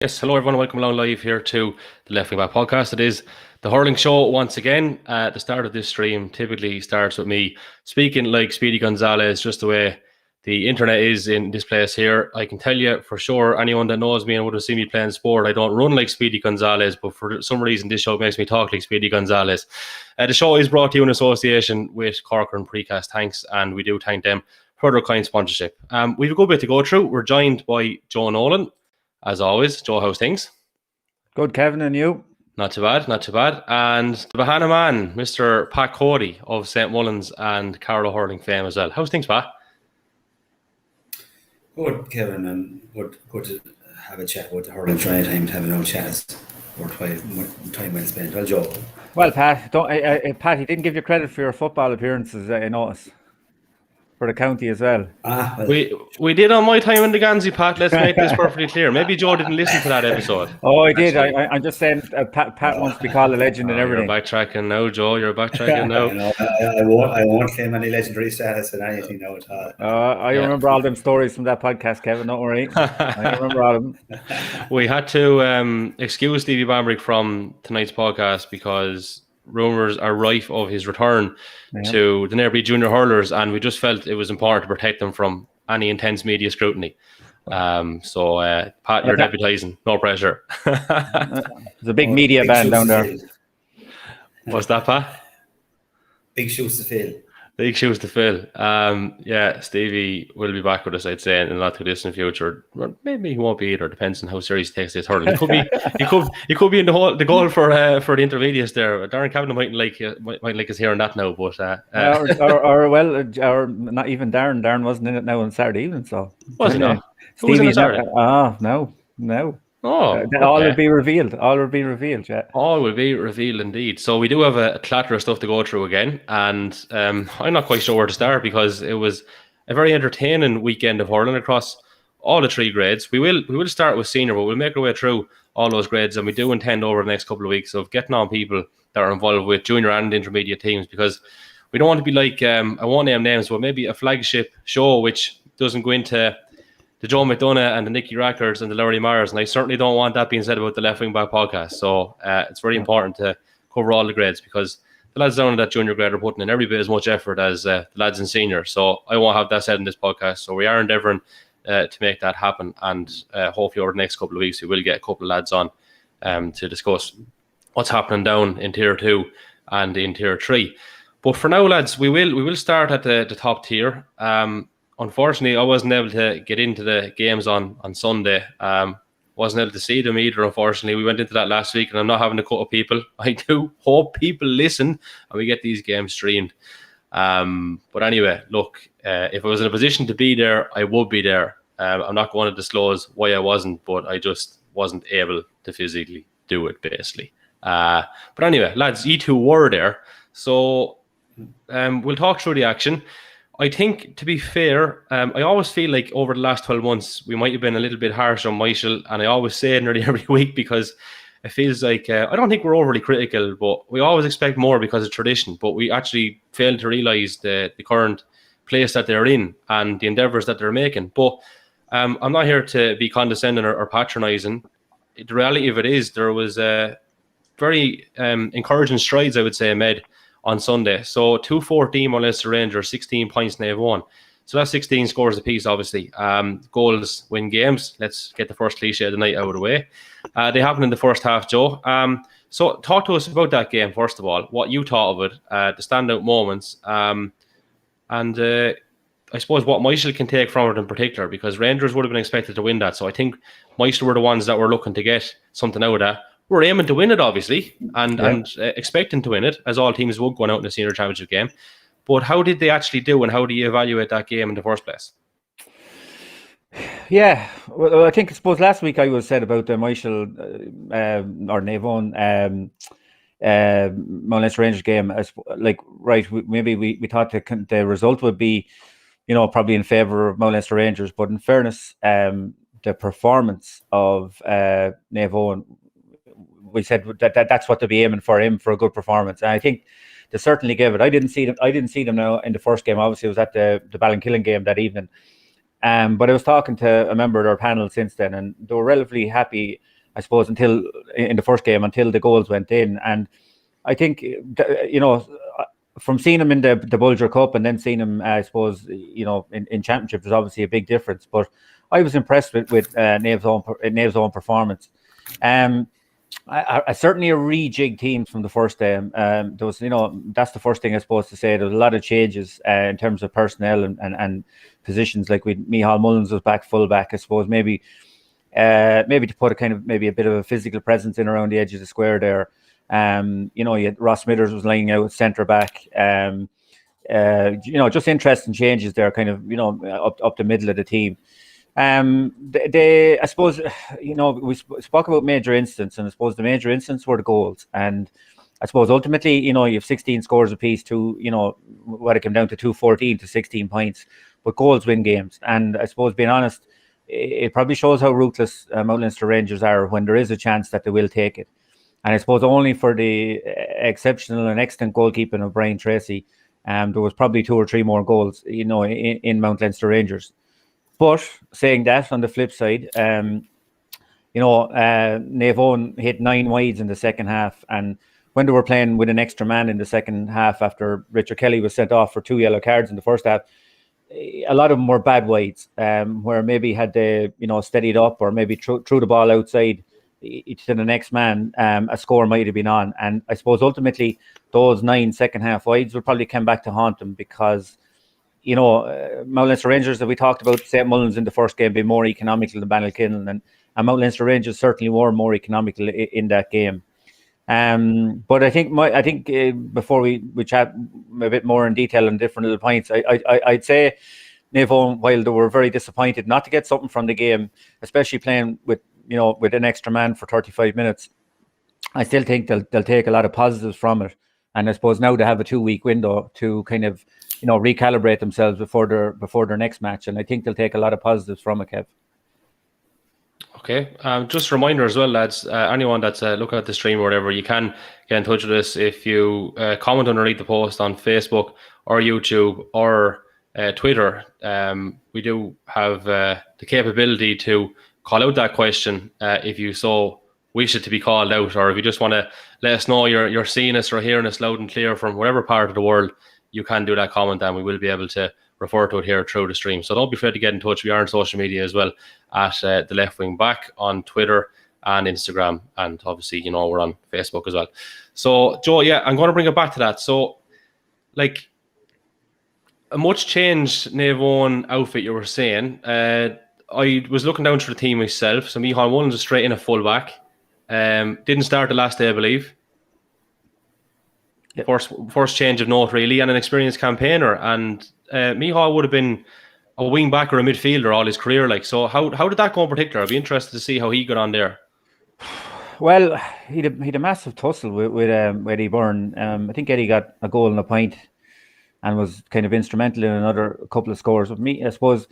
Yes, hello everyone. Welcome along live here to the Left Wing Back podcast. It is the Hurling show once again. The start of this stream typically starts with me speaking like Speedy Gonzalez, just the way the internet is in this place here. I can tell you for sure, anyone that knows me and would have seen me playing sport, I don't run like Speedy Gonzalez, but for some reason this show makes me talk like Speedy Gonzalez. The show is brought to you in association with Corker and Precast. Thanks, and we do thank them for their kind sponsorship. We have a good bit to go through. We're joined by Joe Nolan. As always, Joe, how's things? Good, Kevin, and you? Not too bad, not too bad. And the Bahana man, Mr. Pat Cody of St. Mullins and Carlow Hurling fame as well. How's things, Pat? Good, Kevin, and good to have a chat with the Hurling. Try time to have an old chat or time well spent. Well, Joe. Well, Pat, Pat, he didn't give you credit for your football appearances, I noticed. For the county as well. We did on my time in the Gansey, Pat. Let's make this perfectly clear. Maybe Joe didn't listen to that episode. Oh, I did. I'm just saying Pat wants to be called a legend and everything. You're backtracking now, Joe. You're backtracking now. I won't claim any legendary status in anything now at all. I remember all them stories from that podcast, Kevin. Don't worry. I remember all of them. We had to excuse Stevie Bambrick from tonight's podcast because rumours are rife of his return to the Neighbourly Junior Hurlers, and we just felt it was important to protect them from any intense media scrutiny. So, Pat, you're deputising. No pressure. There's a big media ban down there. What's that, Pat? Big shoes to fill. Big shoes to fill. Stevie will be back with us, I'd say, in the not too distant future. Or maybe he won't be either. Depends on how serious he takes this hurling. He could be in the goal for the intermediates there. Darren Kavanagh might like us hearing that now, but or not even Darren. Darren wasn't in it now on Saturday evening, so was he not? Stevie's no. Oh, all will be revealed. All will be revealed. Yeah, all will be revealed indeed. So we do have a clatter of stuff to go through again, and I'm not quite sure where to start because it was a very entertaining weekend of hurling across all the three grades. We will start with senior, but we'll make our way through all those grades, and we do intend over the next couple of weeks of getting on people that are involved with junior and intermediate teams, because we don't want to be like I won't name names, but maybe a flagship show which doesn't go into the Joe McDonough and the Nicky Rackers and the Larry Myers, and I certainly don't want that being said about the Left Wing Back podcast. So it's very important to cover all the grades, because the lads down in that junior grade are putting in every bit as much effort as the lads in senior. So I won't have that said in this podcast. So we are endeavouring to make that happen, and hopefully over the next couple of weeks we will get a couple of lads on to discuss what's happening down in Tier 2 and in Tier 3. But for now, lads, we will start at the top tier. Unfortunately, I wasn't able to get into the games on Sunday. Wasn't able to see them either, unfortunately. We went into that last week, and I'm not having to cut up people. I do hope people listen and we get these games streamed. But anyway, look, if I was in a position to be there, I would be there. I'm not going to disclose why I wasn't, but I just wasn't able to physically do it, basically. But anyway, lads, you two were there. So we'll talk through the action. I think, to be fair, I always feel like over the last 12 months, we might have been a little bit harsh on Michael, and I always say it nearly every week because it feels like, I don't think we're overly critical, but we always expect more because of tradition, but we actually fail to realise the current place that they're in and the endeavours that they're making. But I'm not here to be condescending or patronising. The reality of it is there was very encouraging strides, I would say, made on Sunday. So 2-14 on Leicester Rangers, 16 points Naomh Eoin. So that's 16 scores apiece, obviously. Goals win games. Let's get the first cliche of the night out of the way. They happened in the first half, Joe. So talk to us about that game, first of all, what you thought of it, the standout moments, and I suppose what Michael can take from it in particular, because Rangers would have been expected to win that. So I think Michael were the ones that were looking to get something out of that. We're aiming to win it, obviously, and expecting to win it, as all teams would going out in the senior championship game. But how did they actually do, and how do you evaluate that game in the first place? Yeah, well, I suppose last week I was said about the Michael or Naomh Eoin Leicester Rangers game. Maybe we thought the result would be, probably in favour of Leicester Rangers, but in fairness, the performance of Naomh Eoin, we said that's what they'll be aiming for him, for a good performance, and I think they certainly gave it. I didn't see them now in the first game. Obviously, it was at the Ballinkillen game that evening. But I was talking to a member of our panel since then, and they were relatively happy, I suppose, until in the first game, until the goals went in. And I think, from seeing him in the Bulger Cup and then seeing him, I suppose, in Championship, there's obviously a big difference. But I was impressed with Naomh's own performance. I certainly a rejig team from the first game. There was, that's the first thing I suppose to say. There was a lot of changes in terms of personnel and positions. Like Micheál Mullins was back fullback, I suppose. Maybe to put a bit of a physical presence in around the edge of the square there. You had Ross Smithers was laying out centre back. Just interesting changes there, up the middle of the team. I suppose, we spoke about major incidents, and I suppose the major incidents were the goals. And I suppose ultimately, you have 16 scores apiece to, what it came down to 214 to 16 points, but goals win games. And I suppose, being honest, it probably shows how ruthless Mount Leinster Rangers are when there is a chance that they will take it. And I suppose only for the exceptional and excellent goalkeeping of Brian Tracy, there was probably 2 or 3 more goals, in Mount Leinster Rangers. But saying that, on the flip side, Naomh Eoin hit 9 wides in the second half, and when they were playing with an extra man in the second half after Richard Kelly was sent off for 2 yellow cards in the first half, a lot of them were bad wides, where maybe had they steadied up, or maybe threw the ball outside to the next man, a score might have been on. And I suppose ultimately those 9 second half wides will probably come back to haunt them, because Mount Leinster Rangers, that we talked about, St. Mullins in the first game being more economical than Ballykinnon, and Mount Leinster Rangers certainly were more economical in that game. But I think before we chat a bit more in detail on different little points, I'd say Naomh Eoin, while they were very disappointed not to get something from the game, especially playing with an extra man for 35 minutes, I still think they'll take a lot of positives from it. And I suppose now they have a 2-week window to kind of recalibrate themselves before their next match, and I think they'll take a lot of positives from it, Kev. Okay, just a reminder as well, lads, anyone that's looking at the stream or whatever, you can get in touch with us if you comment underneath the post on Facebook or YouTube or Twitter. We do have the capability to call out that question if you so wish it to be called out, or if you just want to let us know you're seeing us or hearing us loud and clear from whatever part of the world, you can do that comment, and we will be able to refer to it here through the stream. So don't be afraid to get in touch. We are on social media as well at the Left Wing Back on Twitter and Instagram, and obviously we're on Facebook as well. So Joe, yeah, I'm going to bring it back to that. So like a much changed Naomh Eoin outfit, you were saying. I was looking down through the team myself. So Micheál Mullins is straight in a fullback. Didn't start the last day, I believe. Yep. First change of note, really, and an experienced campaigner. And Micheál would have been a wing back or a midfielder all his career. So how did that go in particular? I'd be interested to see how he got on there. Well, he had a massive tussle with Eddie Byrne. I think Eddie got a goal and a point, and was kind of instrumental in another couple of scores. With me, I suppose,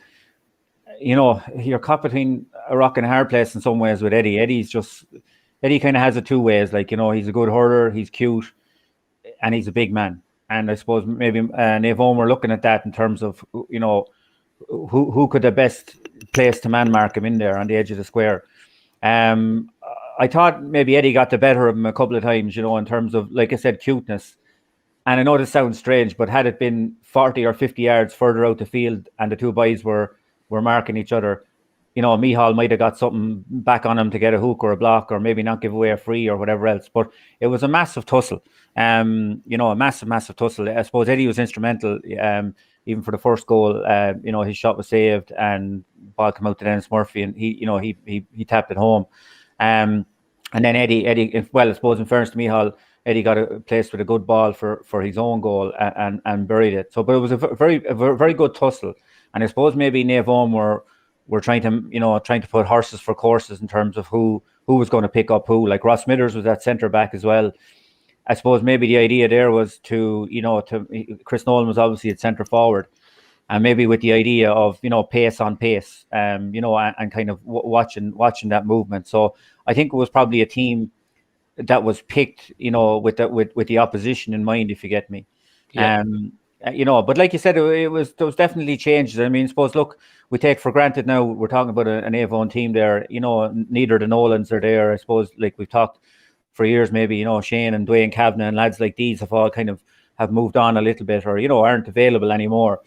you're caught between a rock and a hard place in some ways with Eddie. Eddie kind of has it 2 ways. He's a good hurler, he's cute, and he's a big man. And I suppose maybe Naomh Eoin were looking at that in terms of, who could the best place to man mark him in there on the edge of the square. I thought maybe Eddie got the better of him a couple of times, in terms of, like I said, cuteness. And I know this sounds strange, but had it been 40 or 50 yards further out the field and the 2 boys were marking each other, Micheál might have got something back on him to get a hook or a block, or maybe not give away a free or whatever else. But it was a massive tussle, a massive tussle. I suppose Eddie was instrumental, even for the first goal. His shot was saved and ball came out to Dennis Murphy, and he tapped it home. And then Eddie, well, I suppose in fairness to Micheál, Eddie got a place with a good ball for his own goal and buried it. So, but it was a very good tussle. And I suppose maybe Naomh Eoin were trying to put horses for courses in terms of who was going to pick up who. Like Ross Smithers was at centre back as well. I suppose maybe the idea there was to Chris Nolan was obviously at centre forward, and maybe with the idea of pace on pace, and kind of watching that movement. So I think it was probably a team that was picked, with the opposition in mind, if you get me. Yeah. But like you said, there was definitely changes. I mean, I suppose, look, we take for granted now, we're talking about an Avon team there, neither the Nolans are there. I suppose, like we've talked for years, maybe, Shane and Dwayne Kavanagh and lads like these have all kind of have moved on a little bit, or, aren't available anymore.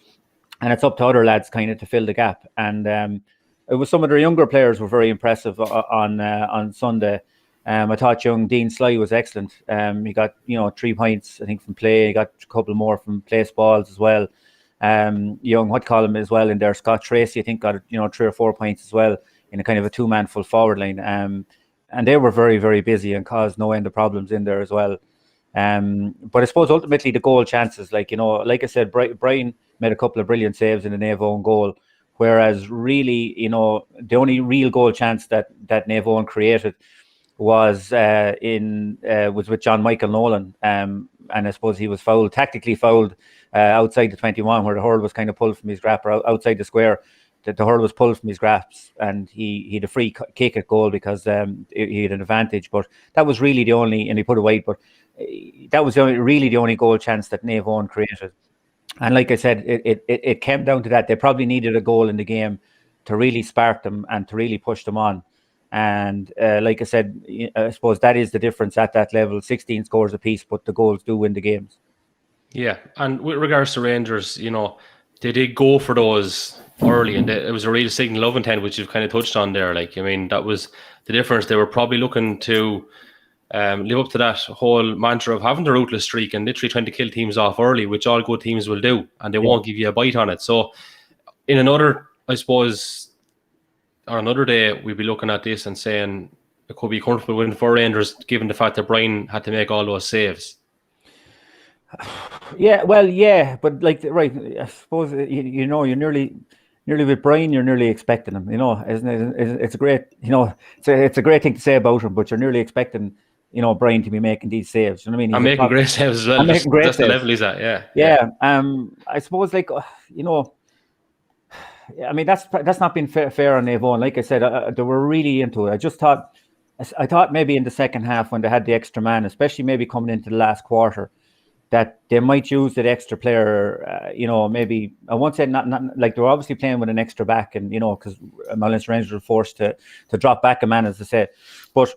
And it's up to other lads kind of to fill the gap. And it was some of their younger players were very impressive on Sunday. I thought young Dean Sly was excellent. He got 3 points, I think, from play. He got a couple more from place balls as well. Young as well in there. Scott Tracy, I think, got 3 or 4 points as well in a kind of a 2-man full forward line. And they were very, very busy and caused no end of problems in there as well. But I suppose ultimately the goal chances, like I said, Brian made a couple of brilliant saves in the Naomh Eoin goal. Whereas really, the only real goal chance that Naomh Eoin created was with John Michael Nolan, and I suppose he was tactically fouled outside the 21, where the hurl was kind of pulled from his grasp, or outside the square. The hurl was pulled from his grasp, and he had a free kick at goal because he had an advantage. But that was really the only, and he put it wide. But that was really the only goal chance that Naomh Eoin created. And like I said, it came down to that. They probably needed a goal in the game to really spark them and to really push them on. And like I said, I suppose that is the difference at that level. 16 scores apiece, but the goals do win the games. Yeah, and with regards to Rangers, they did go for those early, and it was a real signal of intent, which you've kind of touched on there. Like, I mean, that was the difference. They were probably looking to live up to that whole mantra of having the ruthless streak and literally trying to kill teams off early, which all good teams will do, and they won't give you a bite on it. So in another, I suppose, or another day, we'd be looking at this and saying it could be a comfortable win for Rangers, given the fact that Brian had to make all those saves. Yeah, well, yeah, but right, I suppose you're nearly with Brian. You're nearly expecting him. Isn't it? It's a great, it's a great thing to say about him. But you're nearly expecting, Brian to be making these saves. You know what I mean? I'm making great saves as well. That's the level he's at. Yeah. I suppose, I mean, that's not been fair on Naomh Eoin. Like I said, they were really into it. I thought maybe in the second half, when they had the extra man, especially maybe coming into the last quarter, that they might use that extra player. Maybe I won't say not like they were obviously playing with an extra back, and because Mullin's Rangers were forced to drop back a man, as I said. But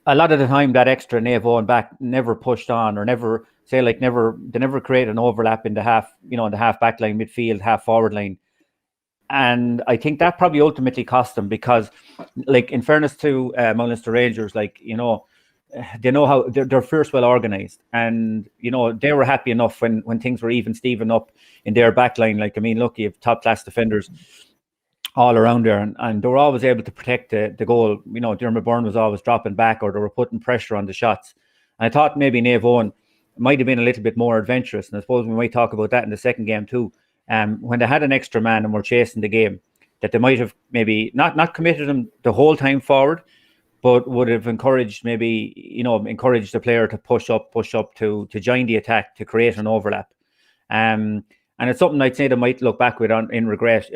a lot of the time, that extra Naomh Eoin back never pushed on, or they never create an overlap in the half, in the half back line, midfield, half forward line. And I think that probably ultimately cost them, because, like, in fairness to Mullin's Rangers, they know how they're first well organized, and they were happy enough when things were even Steven up in their back line. Like, I mean, look, you have top class defenders all around there, and they were always able to protect the goal. Dermot Byrne was always dropping back, or they were putting pressure on the shots. And I thought maybe Naomh Eoin might have been a little bit more adventurous, and I suppose we might talk about that in the second game too. When they had an extra man and were chasing the game, that they might have maybe not committed him the whole time forward, but would have encouraged the player to push up to join the attack, to create an overlap. And it's something I'd say they might look back with on regret,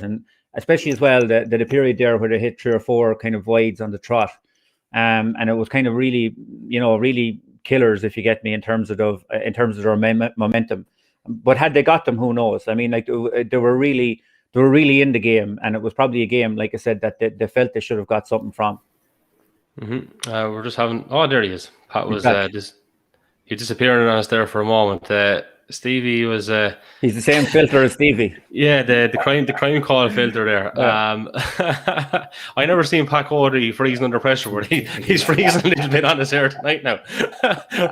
and especially as well the period there where they hit 3 or 4 kind of wides on the trot. And it was kind of really, really killers, if you get me, in terms of their momentum. But had they got them, who knows? I mean, like, they were really in the game, and it was probably a game, like I said, that they felt they should have got something from. Mm-hmm. We're just having. Oh, there he is. Pat was he disappearing on us there for a moment. Stevie was. He's the same filter as Stevie. Yeah, the crime call filter there. Yeah. I never seen Pat Cody freezing under pressure, but he's freezing a little bit on his air tonight now,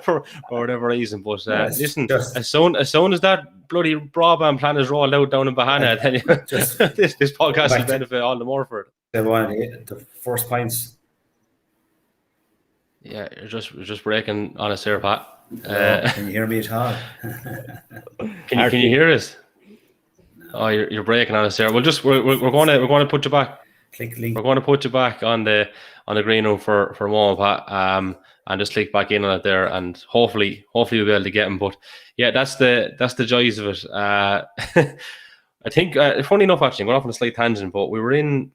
for whatever reason. But listen, as soon as that bloody broadband plan is rolled out down in Bahana, then this podcast will benefit all the more for it. The first points. Yeah, you're just breaking on us here, Pat. Can you hear me at all? Can you hear us? Oh, you're breaking on us there. We're going to put you back. We're going to put you back on the green room for a moment, Pat. And just click back in on it there, and hopefully we'll be able to get him. But yeah, that's the joys of it. I think funny enough, actually, going off on a slight tangent, but we were in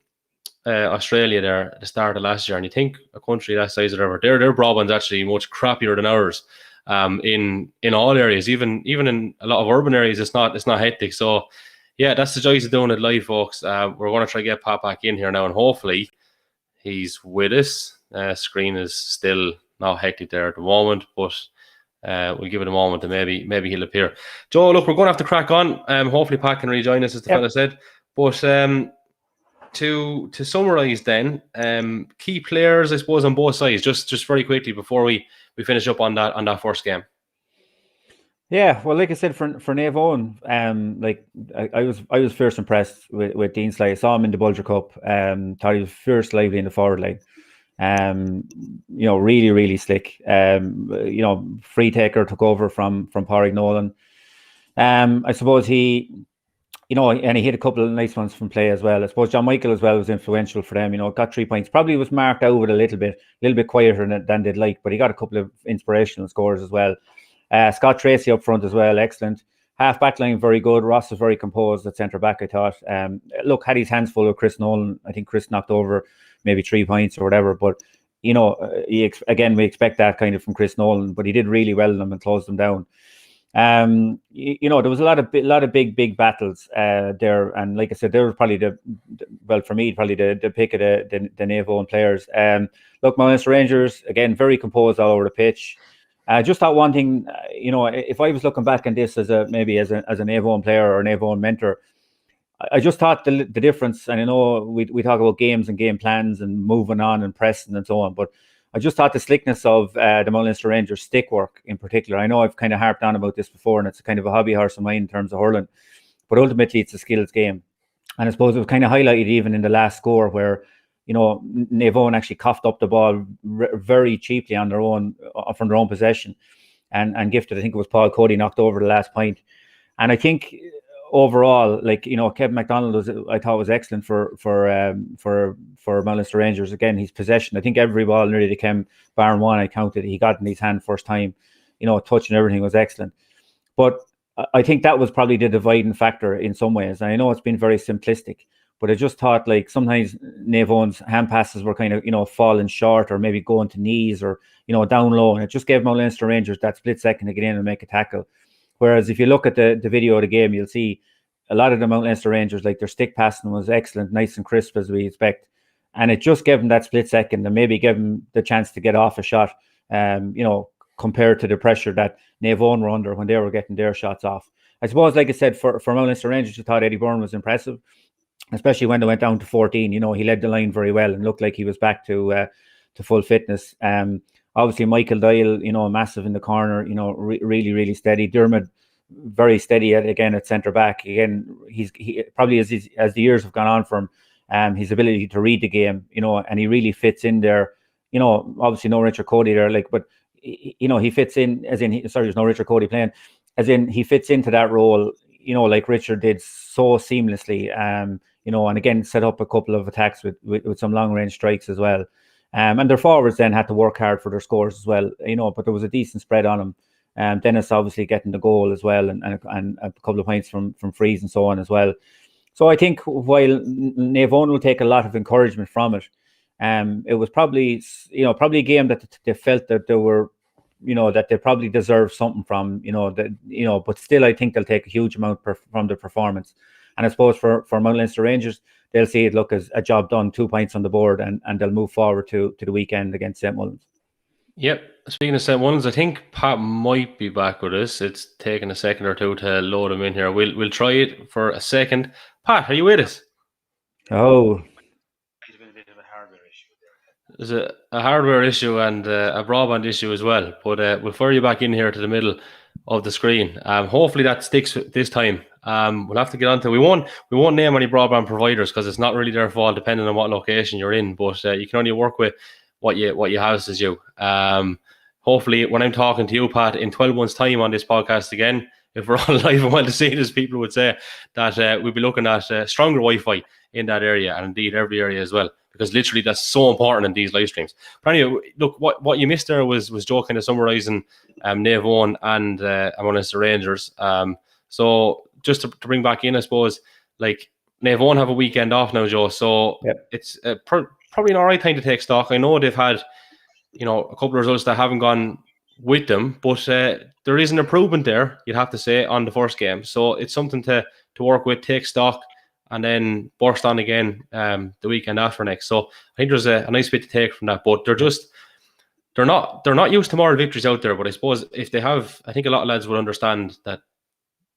Australia there at the start of last year, and you think a country that size or whatever, their broadband's actually much crappier than ours. in all areas, even in a lot of urban areas. It's not hectic. So yeah, that's the joys of doing it live, folks. We're going to try to get Pat back in here now, and hopefully he's with us. Screen is still not hectic there at the moment, but we'll give it a moment and maybe he'll appear. Joe, look, we're going to have to crack on. Hopefully Pat can rejoin us, as the fella said. But to summarise then, key players, I suppose, on both sides, just very quickly before we finish up on that first game. Yeah, well, like I said, for Naomh Eoin, like I was first impressed with Dean Sly. I saw him in the Bulger Cup. Thought he was fierce, lively in the forward line. Really, really slick. Free taker, took over from Pádraig Nolan. I suppose he, and he hit a couple of nice ones from play as well. I suppose John Michael as well was influential for them. Got 3 points. Probably was marked out with a little bit quieter than they'd like, but he got a couple of inspirational scores as well. Scott Tracy up front as well, excellent. Half back line, very good. Ross was very composed at centre back, I thought. Look, had his hands full with Chris Nolan. I think Chris knocked over maybe 3 points or whatever. But, again, we expect that kind of from Chris Nolan. But he did really well in them and closed them down. There was a lot of big battles there. And like I said, they were probably for me, probably the pick of the Naomh Eoin players. Look, my Munster Rangers, again, very composed all over the pitch. Just that one thing, if I was looking back on this as a Naomh Eoin player or Naomh Eoin mentor, I just thought the difference, and I know we talk about games and game plans and moving on and pressing and so on, but I just thought the slickness of the Munster Rangers stick work in particular. I know I've kind of harped on about this before, and it's kind of a hobby horse of mine in terms of hurling, but ultimately it's a skills game. And I suppose it was kind of highlighted even in the last score where Naomh Eoin actually coughed up the ball very cheaply on their own from their own possession, and gifted. I think it was Paul Cody knocked over the last point, and I think overall, Kevin MacDonald I thought was excellent for Munster Rangers. Again, his possession. I think every ball nearly that came, barring one I counted, he got in his hand first time. Touch and everything was excellent, but I think that was probably the dividing factor in some ways. And I know it's been very simplistic, but I just thought sometimes Naomh Eoin's hand passes were kind of falling short or maybe going to knees or down low, and it just gave Munster Rangers that split second to get in and make a tackle. Whereas if you look at the video of the game, you'll see a lot of the Munster Rangers, their stick passing was excellent, nice and crisp as we expect, and it just gave them that split second and maybe gave them the chance to get off a shot. Compared to the pressure that Naomh Eoin were under when they were getting their shots off. I suppose, like I said, for Munster Rangers, I thought Eddie Byrne was impressive, especially when they went down to 14. He led the line very well and looked like he was back to full fitness. Obviously, Michael Doyle, massive in the corner, really, really steady. Dermot, very steady at centre back. Again, he probably as the years have gone on for him, his ability to read the game, and he really fits in there. Obviously no Richard Cody there, but he fits in there's no Richard Cody playing, as in he fits into that role, like Richard did so seamlessly, and again set up a couple of attacks with some long range strikes as well. And their forwards then had to work hard for their scores as well, but there was a decent spread on them. Dennis obviously getting the goal as well, and a couple of points from frees and so on as well. So I think while Naomh Eoin will take a lot of encouragement from it, it was probably a game that they felt that they were, that they probably deserve something from, but still I think they'll take a huge amount from the performance. And I suppose for Munster Rangers, they'll see it look as a job done, 2 points on the board, and they'll move forward to the weekend against St. Mullins. Yep. Speaking of St. Mullins, I think Pat might be back with us. It's taken a second or two to load him in here. We'll try it for a second. Pat, are you with us? Oh. There's a hardware issue and a broadband issue as well, but we'll fire you back in here to the middle of the screen. Hopefully that sticks this time. We'll have to get on to. We won't name any broadband providers because it's not really their fault, depending on what location you're in. But you can only work with what you houses you. Hopefully, when I'm talking to you, Pat, in 12 months' time on this podcast again, if we're all alive and well to see it, as people would say, that we'll be looking at stronger Wi-Fi in that area, and indeed every area as well, because literally that's so important in these live streams. But anyway, look, what you missed there was Joe kind of summarising Naomh Eoin and Munster Rangers. So just to bring back in, I suppose, Naomh Eoin have a weekend off now, Joe. So yep. It's probably an all right time to take stock. I know they've had, a couple of results that haven't gone with them, but there is an improvement there, you'd have to say, on the first game. So it's something to work with, take stock, and then burst on again the weekend after next. So I think there's a nice bit to take from that. But they're not used to moral victories out there. But I suppose if they have, I think a lot of lads will understand that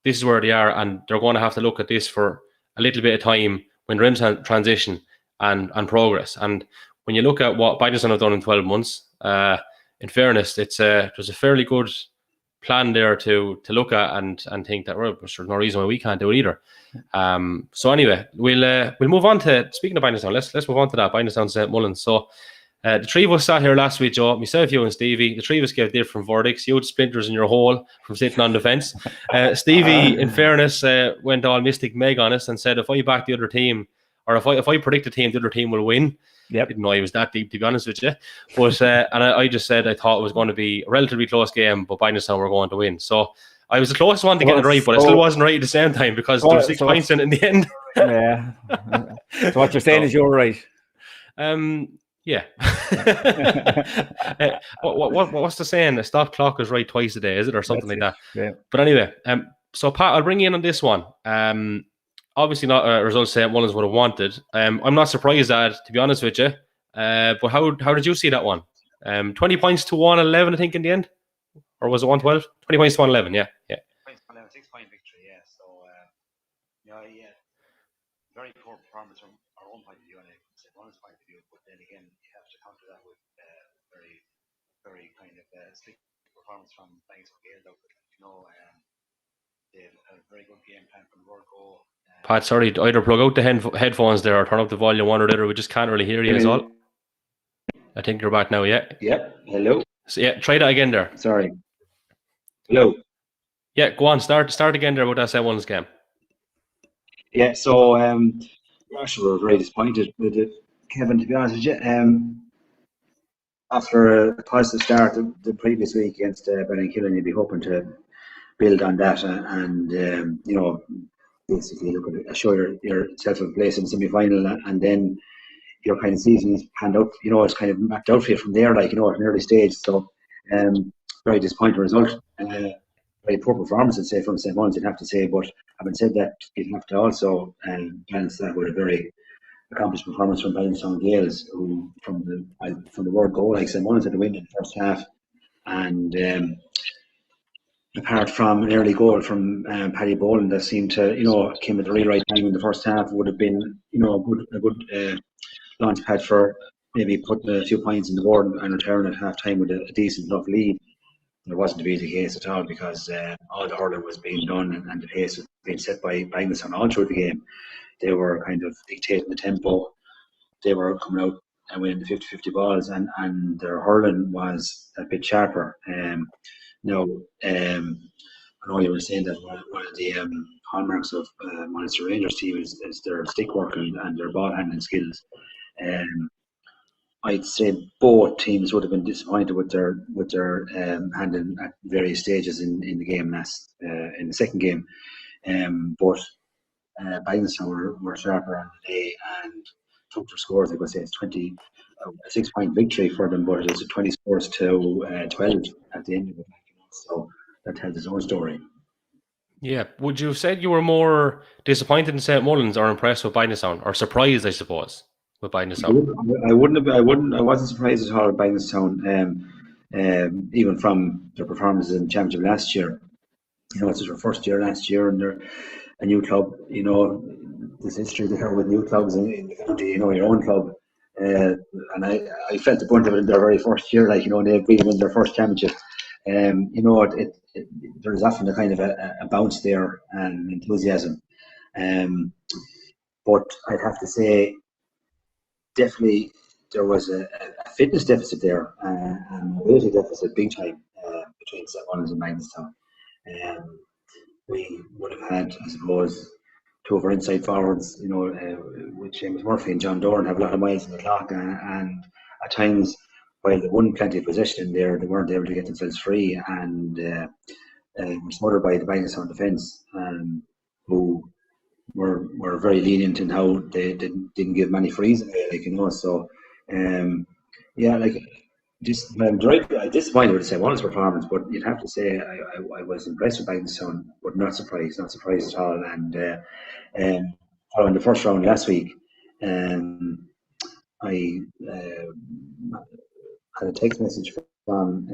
this is where they are, and they're going to have to look at this for a little bit of time when they're in transition and progress. And when you look at what Bagenalstown have done in 12 months, in fairness, there's a fairly good plan there to look at and think that, well, there's no reason why we can't do it either. So anyway, we'll move on to, speaking of Bagenalstown, let's move on to that, Bagenalstown St. Mullins. So the three of us sat here last week, Joe, myself, you and Stevie. The three of us gave different verdicts. You had splinters in your hole from sitting on the fence. Stevie, in fairness, went all Mystic Meg on us and said, if I back the other team, or if I predict a team, the other team will win. Yep. Didn't know he was that deep, to be honest with you. But and I just said I thought it was going to be a relatively close game, but Bagenalstown were going to win. So I was the closest one to getting it right, but I still wasn't right at the same time because there were 6 points in the end. Yeah. So what you're saying is you're right. Yeah. What's the saying? A stop clock is right twice a day, is it, or something like that? Yeah. But anyway, so Pat, I'll bring you in on this one. Obviously not a result St. Mullins would have wanted. I'm not surprised at, to be honest with you. But how did you see that one? 20 points to 111, I think, in the end? Or was it 112? 20 points to 111, yeah. 6-point victory, yeah. So, very poor performance from our own point of view and St. Mullins' point of view. But then again, you have to counter that with very, very kind of slick performance from Bagenalstown. They have a very good game plan from the word go. Pat, sorry, either plug out the headphones there or turn up the volume one or the other. We just can't really hear you as well. I think you're back now, yeah? Yep. Hello? So, yeah, try that again there. Sorry. Hello? Yeah, go on. Start again there with that St. Mullins game. Yeah, so actually we're very disappointed with it, Kevin, to be honest with you. After a positive start the previous week against Bagenalstown, you'd be hoping to build on that and basically look at assure yourself a place in the semi-final, and then your kind of season is panned out. It's kind of mapped out for you from there, at an early stage. So, very disappointing result. Very poor performance, I'd say, from St. Mullins, you'd have to say. But having said that, you'd have to also balance that with a very accomplished performance from Bagenalstown Gales, who from the word goal, like St. Mullins had to win in the first half, and apart from an early goal from Paddy Boland that seemed to, came at the really right time in the first half, would have been, a good launch pad for maybe putting a few points in the board and return at half time with a decent enough lead. There wasn't to be the case at all because all the hurling was being done and the pace was being set by Bagenalstown all through the game. They were kind of dictating the tempo. They were coming out and winning the 50-50 balls, and their hurling was a bit sharper. I know you were saying that one of the hallmarks of Munster Rangers team is their stick work and their ball handling skills. I'd say both teams would have been disappointed with their handling at various stages in the game in the second game. But Bagenalstown were sharper on the day and took their scores. I would say it's a 6-point victory for them, but it's 20 scores to 12 at the end of it. So that tells its own story. Yeah. Would you have said you were more disappointed in St. Mullins or impressed with Bagenalstown, or surprised, I suppose, with Bagenalstown? I wasn't surprised at all at Bagenalstown, even from their performances in the championship last year. It's their first year last year, and they're a new club. There's history there with new clubs in the county. Your own club, and I felt the brunt of it in their very first year. They've really won their first championship. There's often a kind of a bounce there and enthusiasm. But I'd have to say, definitely there was a fitness deficit there and mobility deficit big time between St. Mullins and Bagenalstown. We would have had, I suppose, two of our inside forwards, with James Murphy and John Doran, have a lot of miles on the clock, and at times, while they won plenty of possession in there, they weren't able to get themselves free and were smothered by the Bagenalstown defence, who were very lenient in how they didn't give many frees away, So, disappointed with the St. Mullins performance, but you'd have to say I was impressed with Bagenalstown, but not surprised at all. And following the first round last week, I had a text message from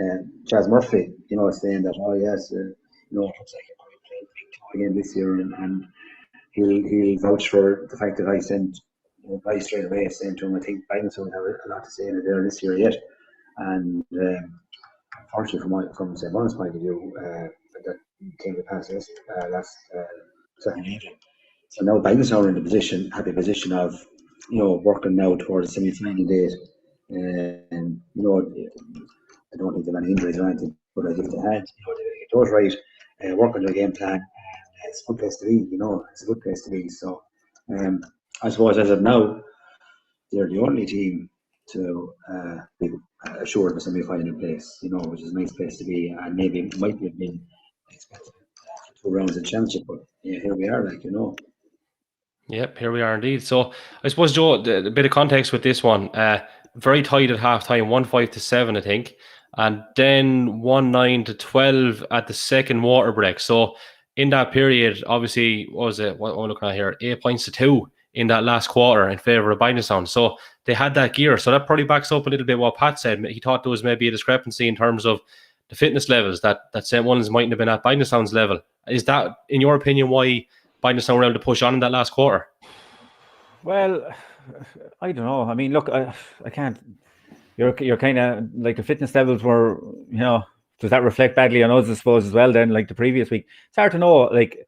Chaz Murphy, saying that, oh yes, it looks like you're going to play Big Two again this year, and he'll vouch for the fact that I sent advice straight away, saying to him, I think Bagenalstown have a lot to say in it there this year yet. And unfortunately, from St. Mullins' point of view, that came to pass last Saturday evening. So now Bagenalstown are in the happy position of, working now towards the semi-final date. And I don't think there are any injuries or anything, but if they had, they get those right, work on their game plan, and it's a good place to be. It's a good place to be. So, I suppose as of now, they're the only team to be assured of a semi-final place, which is a nice place to be, and maybe might have been expected after 2 rounds of championship, but here we are, Yep, here we are indeed. So I suppose, Joe, a bit of context with this one. Very tight at half-time, 1-5-7, I think, and then 1-9-12 at the second water break. So in that period, obviously, what was it? What am I looking at here? 8 points to 2 in that last quarter in favour of Bagenalstown. So they had that gear. So that probably backs up a little bit what Pat said. He thought there was maybe a discrepancy in terms of the fitness levels, that St. Mullins mightn't have been at Bagenalstown's level. Is that, in your opinion, why Bagenalstown were able to push on in that last quarter? Well, I don't know. I mean, look, I can't. You're kind of like the fitness levels were, does that reflect badly on us, I suppose, as well? Then, like the previous week, it's hard to know. Like,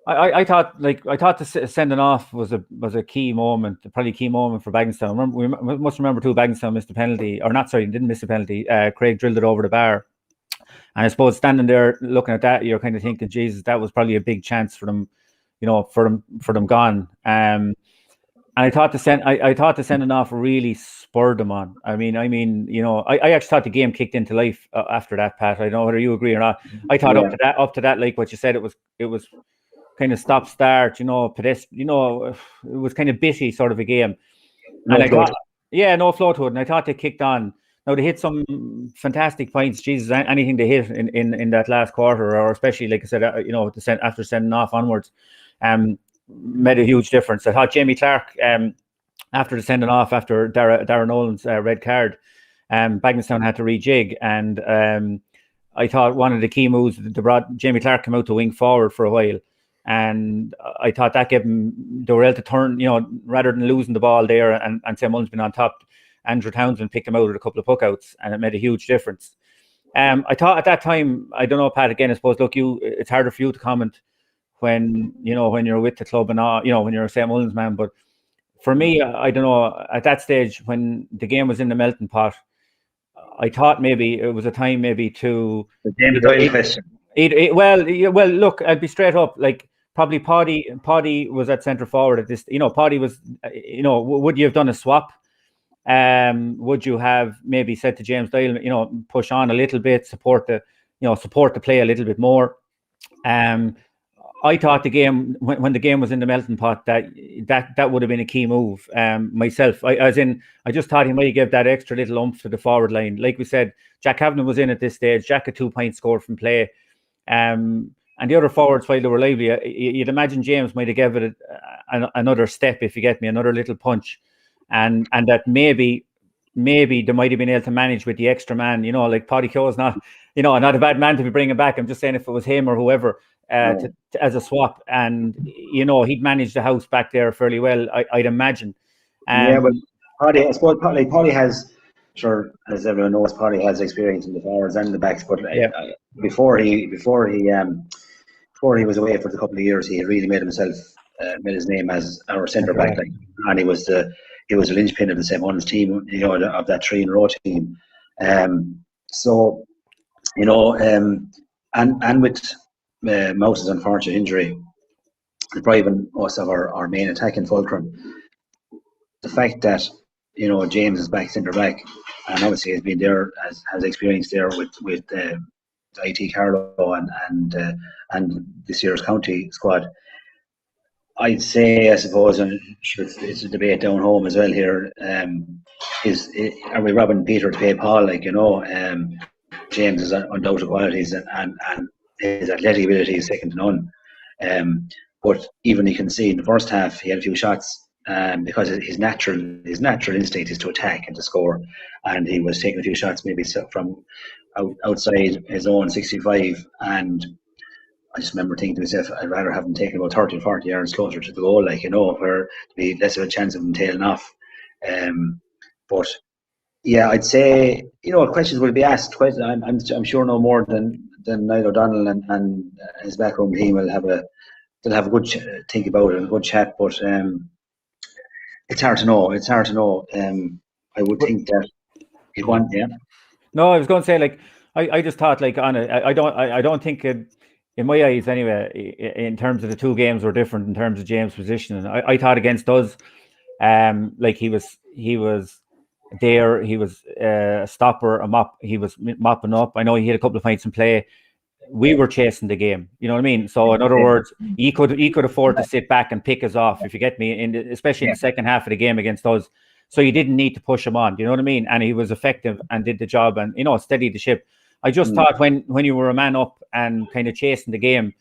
I thought the sending off was a key moment, probably a key moment for Bagenalstown. We must remember too, Bagenalstown missed a penalty, or not? Sorry, didn't miss a penalty. Craig drilled it over the bar, and I suppose standing there looking at that, you're kind of thinking, Jesus, that was probably a big chance for them, for them gone. And I thought the sending off really spurred them on. I mean, I actually thought the game kicked into life after that, Pat. I don't know whether you agree or not. I thought up to that, like what you said, it was kind of stop start, pedestrian, it was kind of bitty sort of a game. No flow to it. And I thought they kicked on. Now they hit some fantastic points. Jesus, anything they hit in that last quarter, or especially like I said, after sending off onwards, made a huge difference. I thought Jamie Clark, after the sending off, after Darren Nolan's red card, Bagenalstown had to rejig, and I thought one of the key moves, Jamie Clark came out to wing forward for a while, and I thought that gave them, they were able to turn, rather than losing the ball there and St. Mullins been on top, Andrew Townsend picked him out with a couple of puckouts, and it made a huge difference. I thought at that time, I don't know, Pat, again, I suppose, look, it's harder for you to comment when you're with the club and all, when you're a St. Mullins man, but for me, I don't know, at that stage when the game was in the melting pot, I thought maybe it was a time maybe to the James Doyle question. Well, look, I'd be straight up, like probably Paddy was at centre forward at this, Paddy was, would you have done a swap? Would you have maybe said to James Doyle, push on a little bit, support the play a little bit more? I thought the game, when the game was in the melting pot, that would have been a key move. Myself, I just thought he might give that extra little oomph to the forward line. Like we said, Jack Kavanagh was in at this stage. Jack had 2 points scored from play, and the other forwards, while they were lively, you'd imagine James might have given it another step, if you get me, another little punch, and that maybe they might have been able to manage with the extra man. Like Paddy Keogh is not a bad man to be bringing back. I'm just saying if it was him or whoever. As a swap, and he'd managed the house back there fairly well, I'd imagine. But Paddy, I suppose Paddy has, sure, as everyone knows, Paddy has experience in the forwards and the backs. But before he was away for a couple of years, he had really made his name as our centre back, and he was the linchpin of the St. Mullins team, of that 3-in-a-row team. And with Mouse's unfortunate injury, and probably even most of our main attacking fulcrum, the fact that James is back centre back, and obviously has been there, has experience there with the IT Carlow and this year's county squad. I'd say, I suppose, and sure it's a debate down home as well here. Are we robbing Peter to pay Paul? Like, James has undoubted qualities, and his athletic ability is second to none. But even you can see in the first half he had a few shots, because his natural instinct is to attack and to score, and he was taking a few shots maybe from outside his own 65, and I just remember thinking to myself, I'd rather have him taken about 30 or 40 yards closer to the goal, like, where to be less of a chance of him tailing off. But yeah, I'd say, questions will be asked. I'm sure no more than Niall O'Donnell and his backroom team will have a good think about it and a good chat. But it's hard to know. I would think that he'd want, yeah. No, I was going to say, like, I just thought, like, on it, I don't think it, in my eyes anyway, in terms of the two games were different in terms of James' position. And I thought against us, like he was there, he was a stopper, a mop, he was mopping up. I know he had a couple of points in play. We were chasing the game, you know what I mean? So in other words, he could afford to sit back and pick us off, if you get me, especially in the second half of the game against us. So you didn't need to push him on, you know what I mean? And he was effective and did the job and, steadied the ship. I just thought when you were a man up and kind of chasing the game,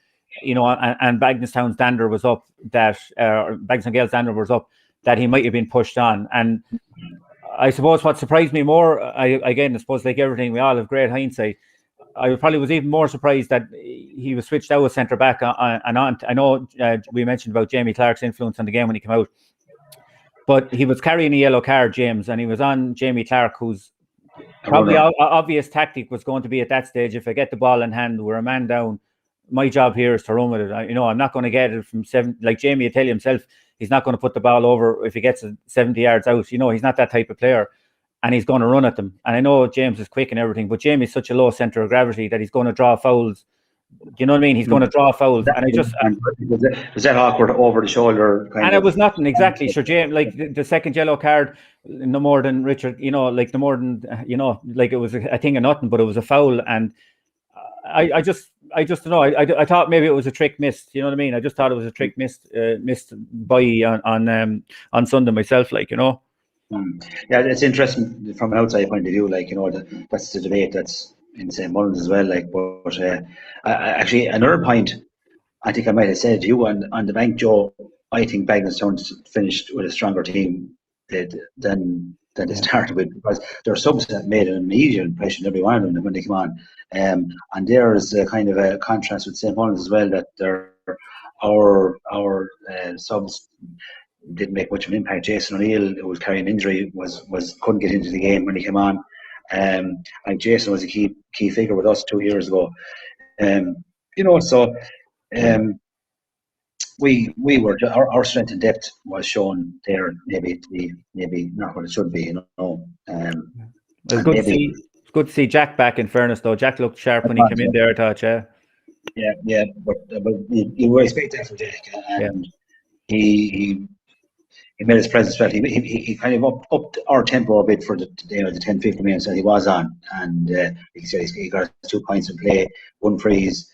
and Bagenalstown's dander was up, that Bagenalstown Gael's dander was up, that he might have been pushed on. And I suppose what surprised me more, I suppose like everything, we all have great hindsight. I probably was even more surprised that he was switched out as centre back and on. I know we mentioned about Jamie Clark's influence on the game when he came out, but he was carrying a yellow card, James, and he was on Jamie Clark, who's probably obvious tactic was going to be at that stage, if I get the ball in hand, we're a man down, my job here is to run with it. I'm not going to get it from 7, like Jamie will tell you himself, he's not going to put the ball over if he gets it 70 yards out. He's not that type of player, and he's going to run at them. And I know James is quick and everything, but Jamie's such a low centre of gravity that he's going to draw fouls. You know what I mean? He's going to draw fouls, and was that awkward over the shoulder? It was nothing exactly. Sure, James, like the second yellow card, no more than Richard. Like no more than like it was a thing of nothing, but it was a foul, and I just don't know. I thought maybe it was a trick missed. You know what I mean? I just thought it was a trick missed by on Sunday myself. Yeah, it's interesting from an outside point of view. That's the debate that's in St. Mullins as well. But actually, another point I think I might have said to you on the bank, Joe. I think Bagenalstown finished with a stronger team than they started with, because their subs that made an immediate impression, every one of them, when they came on. And there is a kind of a contrast with St. Mullins as well, that our subs didn't make much of an impact. Jason O'Neill, who was carrying injury, couldn't get into the game when he came on. I think Jason was a key figure with us 2 years ago. We were, our strength and depth was shown there, maybe to be not what it should be. It's good to see Jack back. In fairness, though, Jack looked sharp when he came in there, I thought. Yeah, but you would expect that from Jack, and he made his presence felt. He kind of upped our tempo a bit for the 10-15 minutes that he was on, and he got 2 points in play, 1 freeze.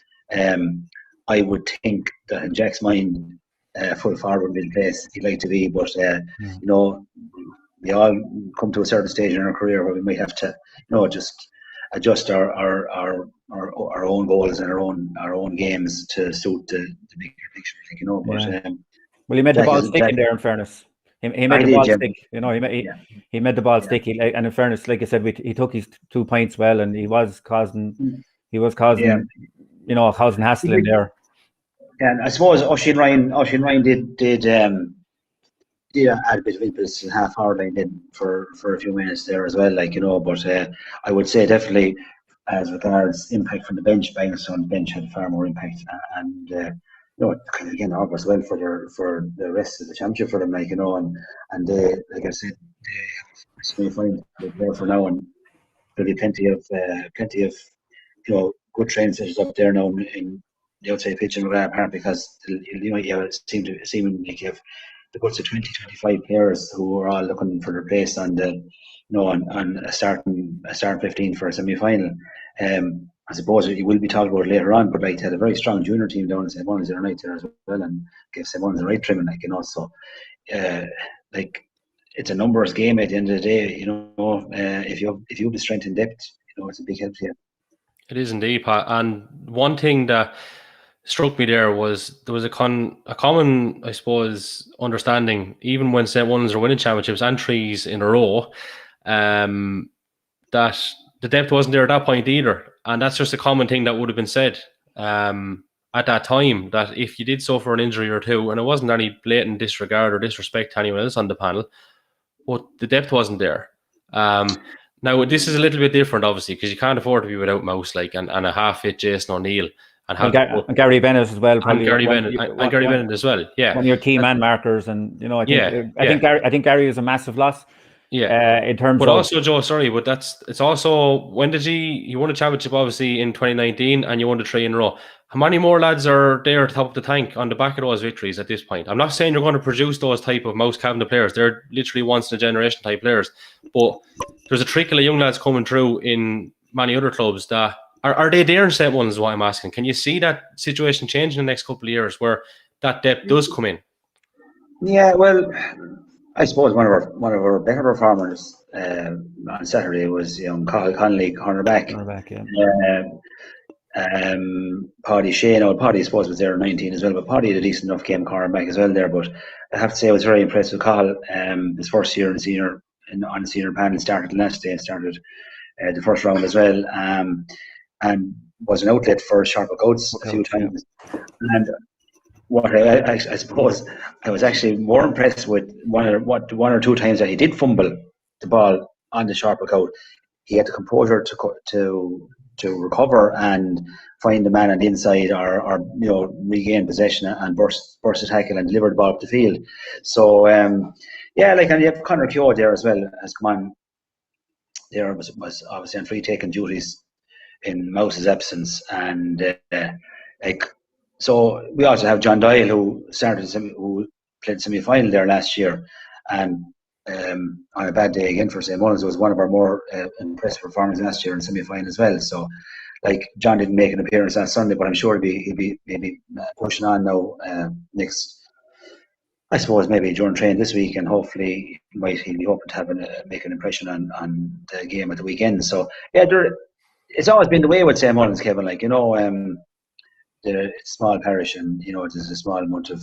I would think that in Jack's mind, full forward middle place he'd like to be, but we all come to a certain stage in our career where we might have to, just adjust our own goals and our own games to suit the bigger picture, But well, he made the ball stick in there. In fairness, he made the ball stick. He made the ball stick. And in fairness, like I said, he took his 2 points well, and he was causing causing hassle in there. And I suppose Oisin Ryan did add a bit of impetus in half Hurling did for a few minutes there as well, but I would say definitely as regards impact from the bench, Bagenalstown's bench had far more impact, and again augurs well for the rest of the championship for them, and they, like I said, they semi-final there for now, and there'll be plenty of good train sessions up there now in the outside pitch in Graham Park, because you seem like you have the guts of 20-25 players who are all looking for their place on the on a starting 15 for a semi-final. I suppose you will be talking about it later on, but like they had a very strong junior team down in St. Mullins the other night there as well, and gave St. Mullins the right trimming, like, you know. So, like, it's a numbers game at the end of the day, you know. If you have the strength and depth, you know, it's a big help to you. It is indeed, Pat. And one thing that struck me there was there was a common, I suppose, understanding, even when St. Mullins are winning championships and threes in a row, that the depth wasn't there at that point either. And that's just a common thing that would have been said at that time, that if you did suffer an injury or two, and it wasn't any blatant disregard or disrespect to anyone else on the panel, but the depth wasn't there. Now, this is a little bit different, obviously, because you can't afford to be without Mouse, like, and a half-fit Jason O'Neill. And Gary Bennett as well. And Gary Bennett as well, yeah. One of your key man markers. And, you know, I think Gary is a massive loss. Yeah. In terms but of... also, Joe, sorry, but it's also, when did you won a championship, obviously, in 2019, and you won the 3 in a row. How many more lads are there to top of the tank on the back of those victories at this point? I'm not saying you're going to produce those type of Mouse Cavanagh players. They're literally once-in-a-generation type players. But there's a trickle of young lads coming through in many other clubs that... Are they there in St. Mullins is what I'm asking. Can you see that situation change in the next couple of years where that depth does come in? Yeah, well, I suppose one of our better performers on Saturday was young Cathal Connolly, cornerback. Paddy Shane, Paddy I suppose was there in 19 as well, but Paddy had a decent enough game cornerback as well there. But I have to say I was very impressed with Cathal. His first year on the senior panel, started last day, started the first round as well, and was an outlet for Sharp Coats a few times. And what I suppose I was actually more impressed with one or two times that he did fumble the ball on the Sharp Coat. He had the composure to recover and find the man on the inside, or you know, regain possession and burst the tackle and deliver the ball up the field. So yeah, like, and you have Conor Keogh there as well, has come on. There was obviously on free taking duties in Mouse's absence, and like, so we also have John Doyle, who played semi-final there last year, and on a bad day again for St. Mullins, it was one of our more impressive performances last year in semi-final as well. So, like, John didn't make an appearance on Sunday, but I'm sure he'll be maybe pushing on now next. I suppose maybe during training this week, and hopefully he'll be hoping to make an impression on the game at the weekend. So yeah, it's always been the way with St. Mullins, Kevin. Like, you know, the small parish, and you know, there's a small amount of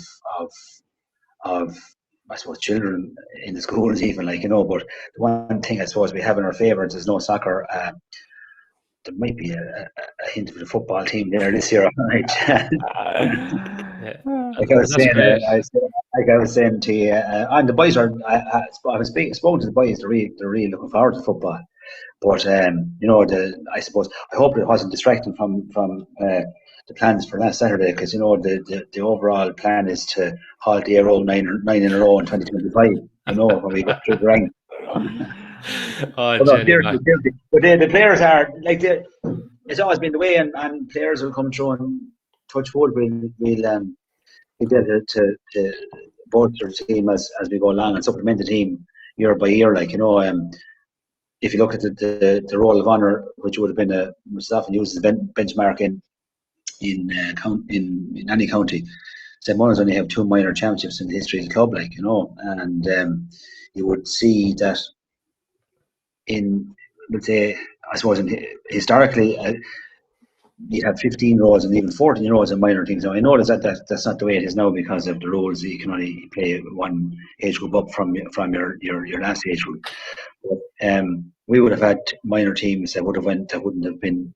I suppose children in the schools even, like, you know. But the one thing I suppose we have in our favour is there's no soccer. There might be a hint of the football team there this year, right? Like I was saying to you, and the boys are. I was spoken to the boys. They're really looking forward to football. But you know, I suppose I hope it wasn't distracting from the plans for last Saturday, because you know the overall plan is to halt the Aero 9 in a row in 2025. You know, when we get through the rank. But the players are like, it's always been the way, and players will come through and touch wood. We'll be able to bolster the team as we go along and supplement the team year by year. Like, you know, if you look at the roll of honour, which would have been which is often used as a benchmark in any county, St. Mullins only have 2 minor championships in the history of the club. Like, you know, and you would see that let's say, I suppose historically, you have 15 rows and even 14 rows in minor teams. Now, I know that's not the way it is now because of the rules. You can only play one age group up from your last age group. But we would have had minor teams that wouldn't have been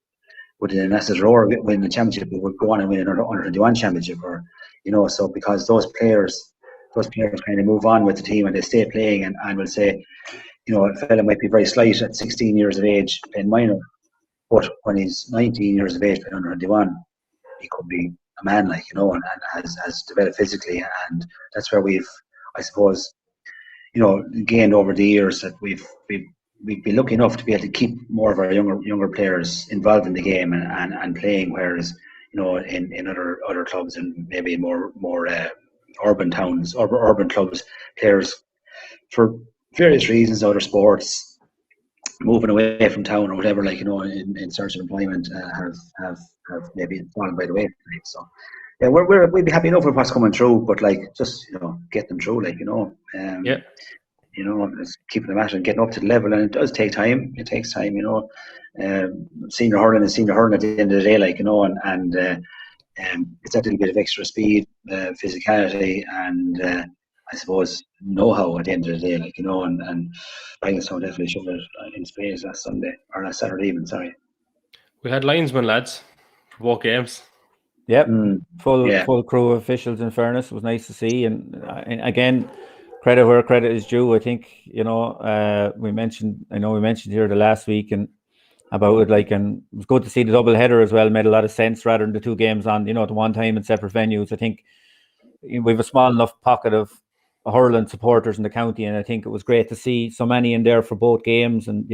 within an Roar win the championship. We would go on and win another under 21 championship, or you know. So because those players kind of move on with the team and they stay playing, and will say, you know, a fella might be very slight at 16 years of age playing minor, but when he's 19 years of age playing under 21, he could be a man, like, you know, and has developed physically, and that's where we've, I suppose, you know, gained over the years, that we've been lucky enough to be able to keep more of our younger players involved in the game and playing, whereas, you know, in other clubs and maybe more urban towns or urban clubs, players for various reasons, other sports, moving away from town or whatever, like, in search of employment, have maybe fallen by the way. So yeah, we'd be happy enough with what's coming through, but like just get them through, like Yeah. Just keeping them at it and getting up to the level, and it does take time. It takes time, Senior hurling is senior hurling at the end of the day, like, and it's that little bit of extra speed, physicality, and I suppose know-how at the end of the day, like, and Bagenalstown definitely showed it in spades last Saturday evening. Sorry. We had linesmen, lads, for both games. Yep, full crew of officials. In fairness, it was nice to see, and again, credit where credit is due. I think we mentioned here the last week and about it, like, and it was good to see the double header as well. Made a lot of sense rather than the two games on at one time in separate venues. I think we have a small enough pocket of hurling supporters in the county, and I think it was great to see so many in there for both games, and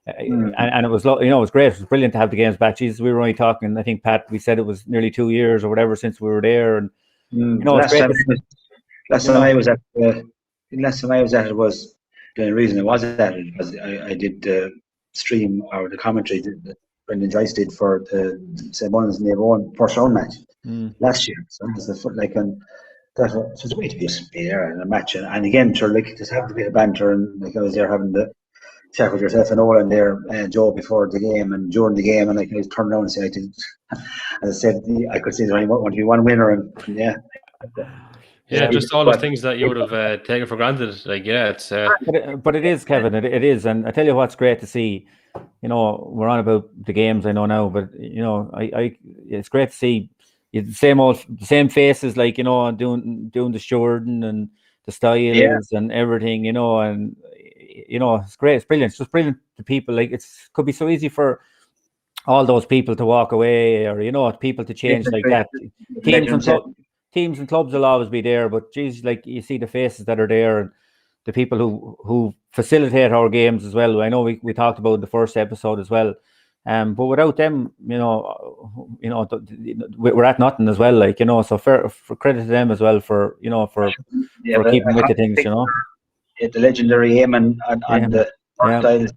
and it was it was great. It was brilliant to have the games back. Jesus, we were only talking, I think, Pat, we said it was nearly 2 years or whatever since we were there, and last time I was at it was the reason I was at it was I did the stream or the commentary that Brendan Joyce did for the St. Mullins and Naomh Eoin first round match last year. So it was that was a way to be there in a match, and again, sure, like, just having a bit of banter, and like I was there having the chat with yourself and Owen there, Joe, before the game and during the game, and like I turned around and said, as I said, I could see there only want to be one winner, and just all those things that you would have taken for granted. Like, it's. But it is, Kevin. It is, and I tell you what's great to see. We're on about the games, I know now, but it's great to see the same faces, like, doing the stewarding and the styles and everything, and it's great. It's brilliant. It's just brilliant to people. Like, could be so easy for all those people to walk away, or people to change like that. Teams and clubs will always be there, but geez, like, you see the faces that are there and the people who facilitate our games as well. I know we talked about in the first episode as well, but without them, we're at nothing as well. Like, so for credit to them as well for keeping with the things. The legendary Eamon on the side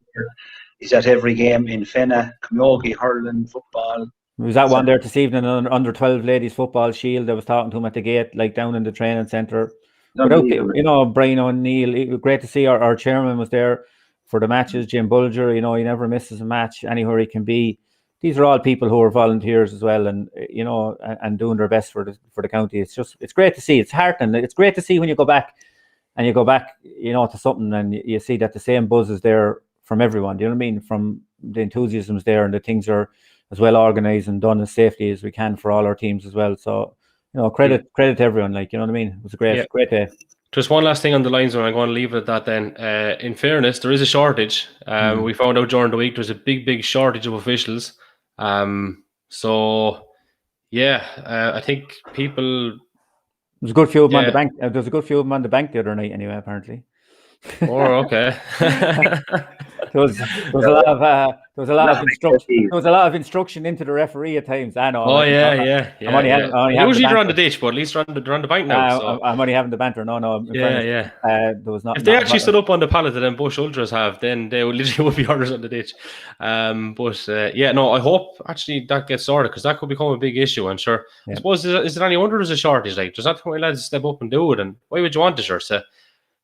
is at every game in Fenna, Camogie, hurling, football. There was that one there this evening on under 12 ladies football shield. I was talking to him at the gate, like down in the training centre. Without Brian O'Neill, great to see our chairman was there for the matches. Jim Bulger, he never misses a match anywhere he can be. These are all people who are volunteers as well, and and doing their best for the county. It's great to see. It's heartening. It's great to see when you go back to something and you see that the same buzz is there from everyone. Do you know what I mean? From the enthusiasm's there, and the things are as well organised and done as safely as we can for all our teams as well. So, credit to everyone. Like, you know what I mean? It was a great day. Just one last thing on the lines, and I'm going to leave it at that then. In fairness, there is a shortage. We found out during the week there's a big shortage of officials. So, I think people... There's a good few of them on the bank. There's a good few of them on the bank the other night anyway, apparently. Oh, okay. There was a lot of instruction into the referee at times. I know. Usually they're on the ditch, but at least they're on the bank now. So. I'm only having the banter. No. There was not. If they actually stood up on the pallet that them Bush Ultras have, then they would be others on the ditch. I hope actually that gets sorted, because that could become a big issue. And sure, I suppose is it any wonder there's a shortage? Like, does that point lads step up and do it? And why would you want it, sure? It's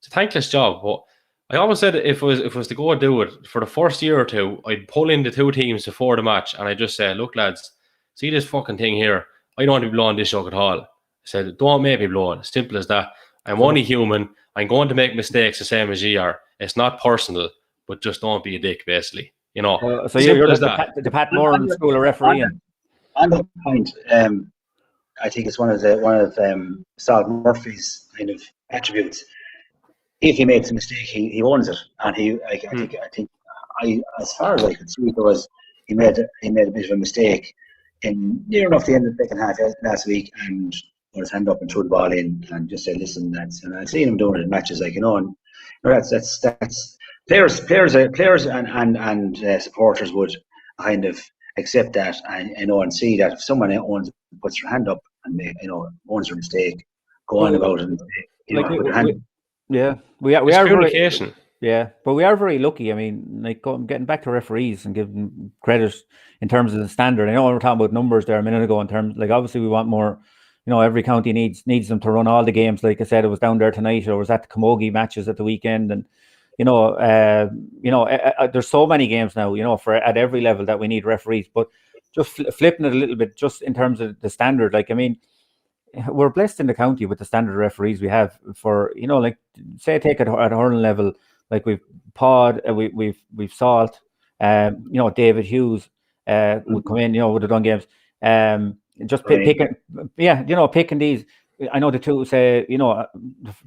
a thankless job, but I always said if it was to go and do it for the first year or two, I'd pull in the two teams before the match, and I'd just say, look, lads, see this fucking thing here? I don't want to be blowing this jug at all. I said, don't make me blow it. Simple as that. I'm only human. I'm going to make mistakes the same as you are. It's not personal, but just don't be a dick, basically. So you're the Pat Moran School of Refereeing. On that point, I think it's one of Sal Murphy's kind of attributes. If he makes a mistake, he owns it, and I think as far as I could see, he made a bit of a mistake in near enough the end of the second half last week, and put his hand up and threw the ball in, and just said, "Listen, lads." And I've seen him doing it in matches, like, and that's players and supporters would kind of accept that, and see that if someone puts their hand up and owns their mistake, go on about it. And, we are communication. Yeah, but we are very lucky. I mean, like getting back to referees and giving them credit in terms of the standard. I know we were talking about numbers there a minute ago in terms, like obviously we want more. Every county needs them to run all the games. Like I said, it was down there tonight, or was at the Camogie matches at the weekend, and there's so many games now. For at every level that we need referees. But just flipping it a little bit, just in terms of the standard. Like I mean, we're blessed in the county with the standard referees we have. For like say take it at hurling level. Like we've Pod, we've Salt, David Hughes would come in, would have done games. Just picking these. I know the two say, the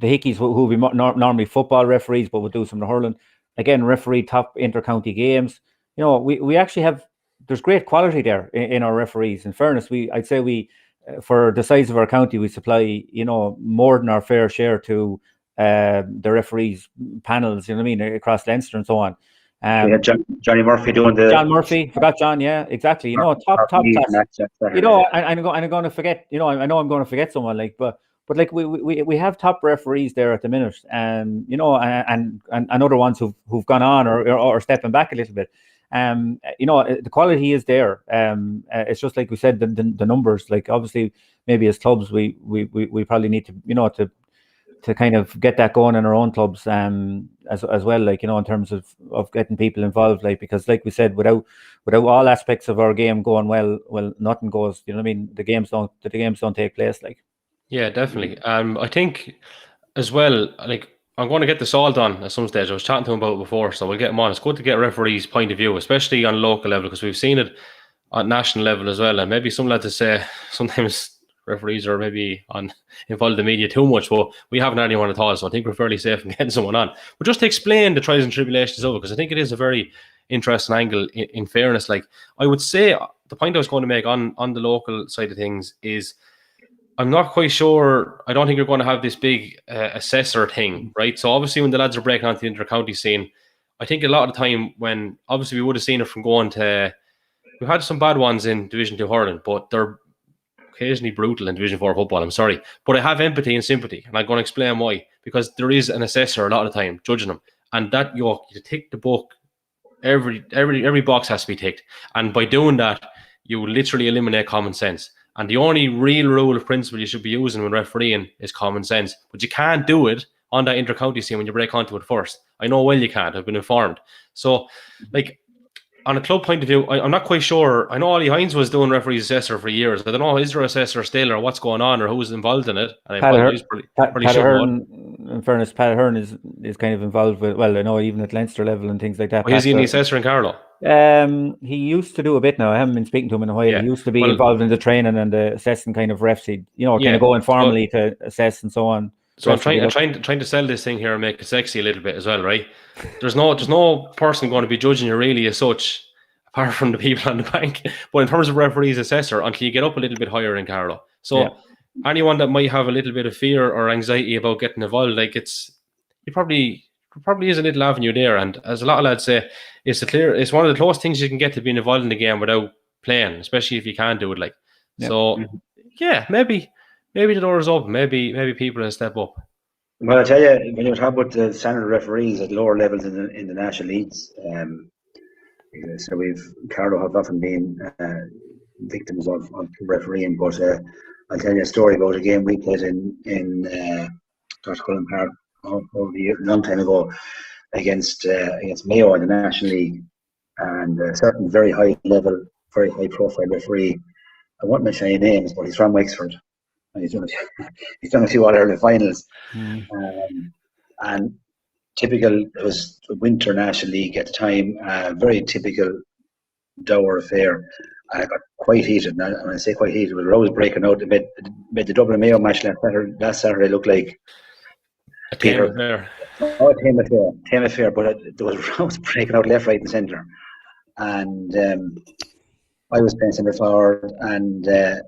Hickeys who will be normally football referees, but would do some of the hurling. Again, referee top inter-county games. We actually have. There's great quality there in our referees. In fairness, I'd say for the size of our county, we supply more than our fair share to the referees panels, across Leinster and so on. We had Johnny Murphy doing the John Murphy, forgot John, yeah, exactly. Top class. I'm going to forget. I know I'm going to forget someone but like we have top referees there at the minute, and other ones who've gone on or stepping back a little bit. The quality is there. It's just like we said, the numbers. Like obviously, maybe as clubs, we probably need to to kind of get that going in our own clubs as well, like in terms of getting people involved, like, because like we said, without all aspects of our game going well, nothing goes. The games don't take place, like. Yeah, definitely. I think as well, like, I'm going to get the Salt on at some stage. I was chatting to him about it before, so we'll get him on. It's good to get a referee's point of view, especially on local level, because we've seen it at national level as well. And maybe some lads say sometimes referees are maybe involved in the media too much, but we haven't anyone at all, so I think we're fairly safe in getting someone on. But just to explain the trials and tribulations of it, because I think it is a very interesting angle. In fairness, like, I would say the point I was going to make on the local side of things is, I'm not quite sure. I don't think you're going to have this big assessor thing, right? So obviously when the lads are breaking onto the inter-county scene, I think a lot of the time when, obviously we would have seen it from going to, we've had some bad ones in Division 2 hurling, but they're occasionally brutal in Division 4 football, I'm sorry. But I have empathy and sympathy, and I'm going to explain why. Because there is an assessor a lot of the time judging them, and that you tick the book, every box has to be ticked. And by doing that, you literally eliminate common sense. And the only real rule of principle you should be using when refereeing is common sense. But you can't do it on that inter-county scene when you break onto it first. I know well you can't. I've been informed. So, like, on a club point of view, I'm not quite sure. I know Ollie Hines was doing referee's assessor for years. I don't know, is there an assessor still, or what's going on, or who's involved in it? And Pat Hearn, in fairness, Pat Hearn is kind of involved with, well, I know even at Leinster level and things like that. Is he an assessor in Carlow? He used to do a bit now. I haven't been speaking to him in a while. Yeah. He used to be involved in the training and the assessing kind of refs. He'd, kind of go informally to assess and so on. So I'm trying to sell this thing here and make it sexy a little bit as well, right? There's no person going to be judging you really as such, apart from the people on the bank. But in terms of referees assessor, until you get up a little bit higher in Carlow. So anyone that might have a little bit of fear or anxiety about getting involved, like, there probably is a little avenue there. And as a lot of lads say, it's one of the closest things you can get to being involved in the game without playing, especially if you can do it, like. Yeah. So maybe the door is open. Maybe people will step up. Well, I tell you, when you talk about the standard referees at lower levels in the national leagues, so Carlow have often been victims of refereeing. But I'll tell you a story about a game we played in Dr. Cullen Park a long time ago against Mayo in the National League, and a certain very high level, very high profile referee. I won't mention any names, but he's from Wexford. He's done a few All-Ireland finals. And typical, it was the Winter National League at the time, very typical dour affair. And it got quite heated. And when I say quite heated, with rows breaking out, it made the Dublin Mayo match last Saturday look like a tame affair. Oh, a tame affair, but there was rows breaking out left, right and centre. And I was playing centre forward, and a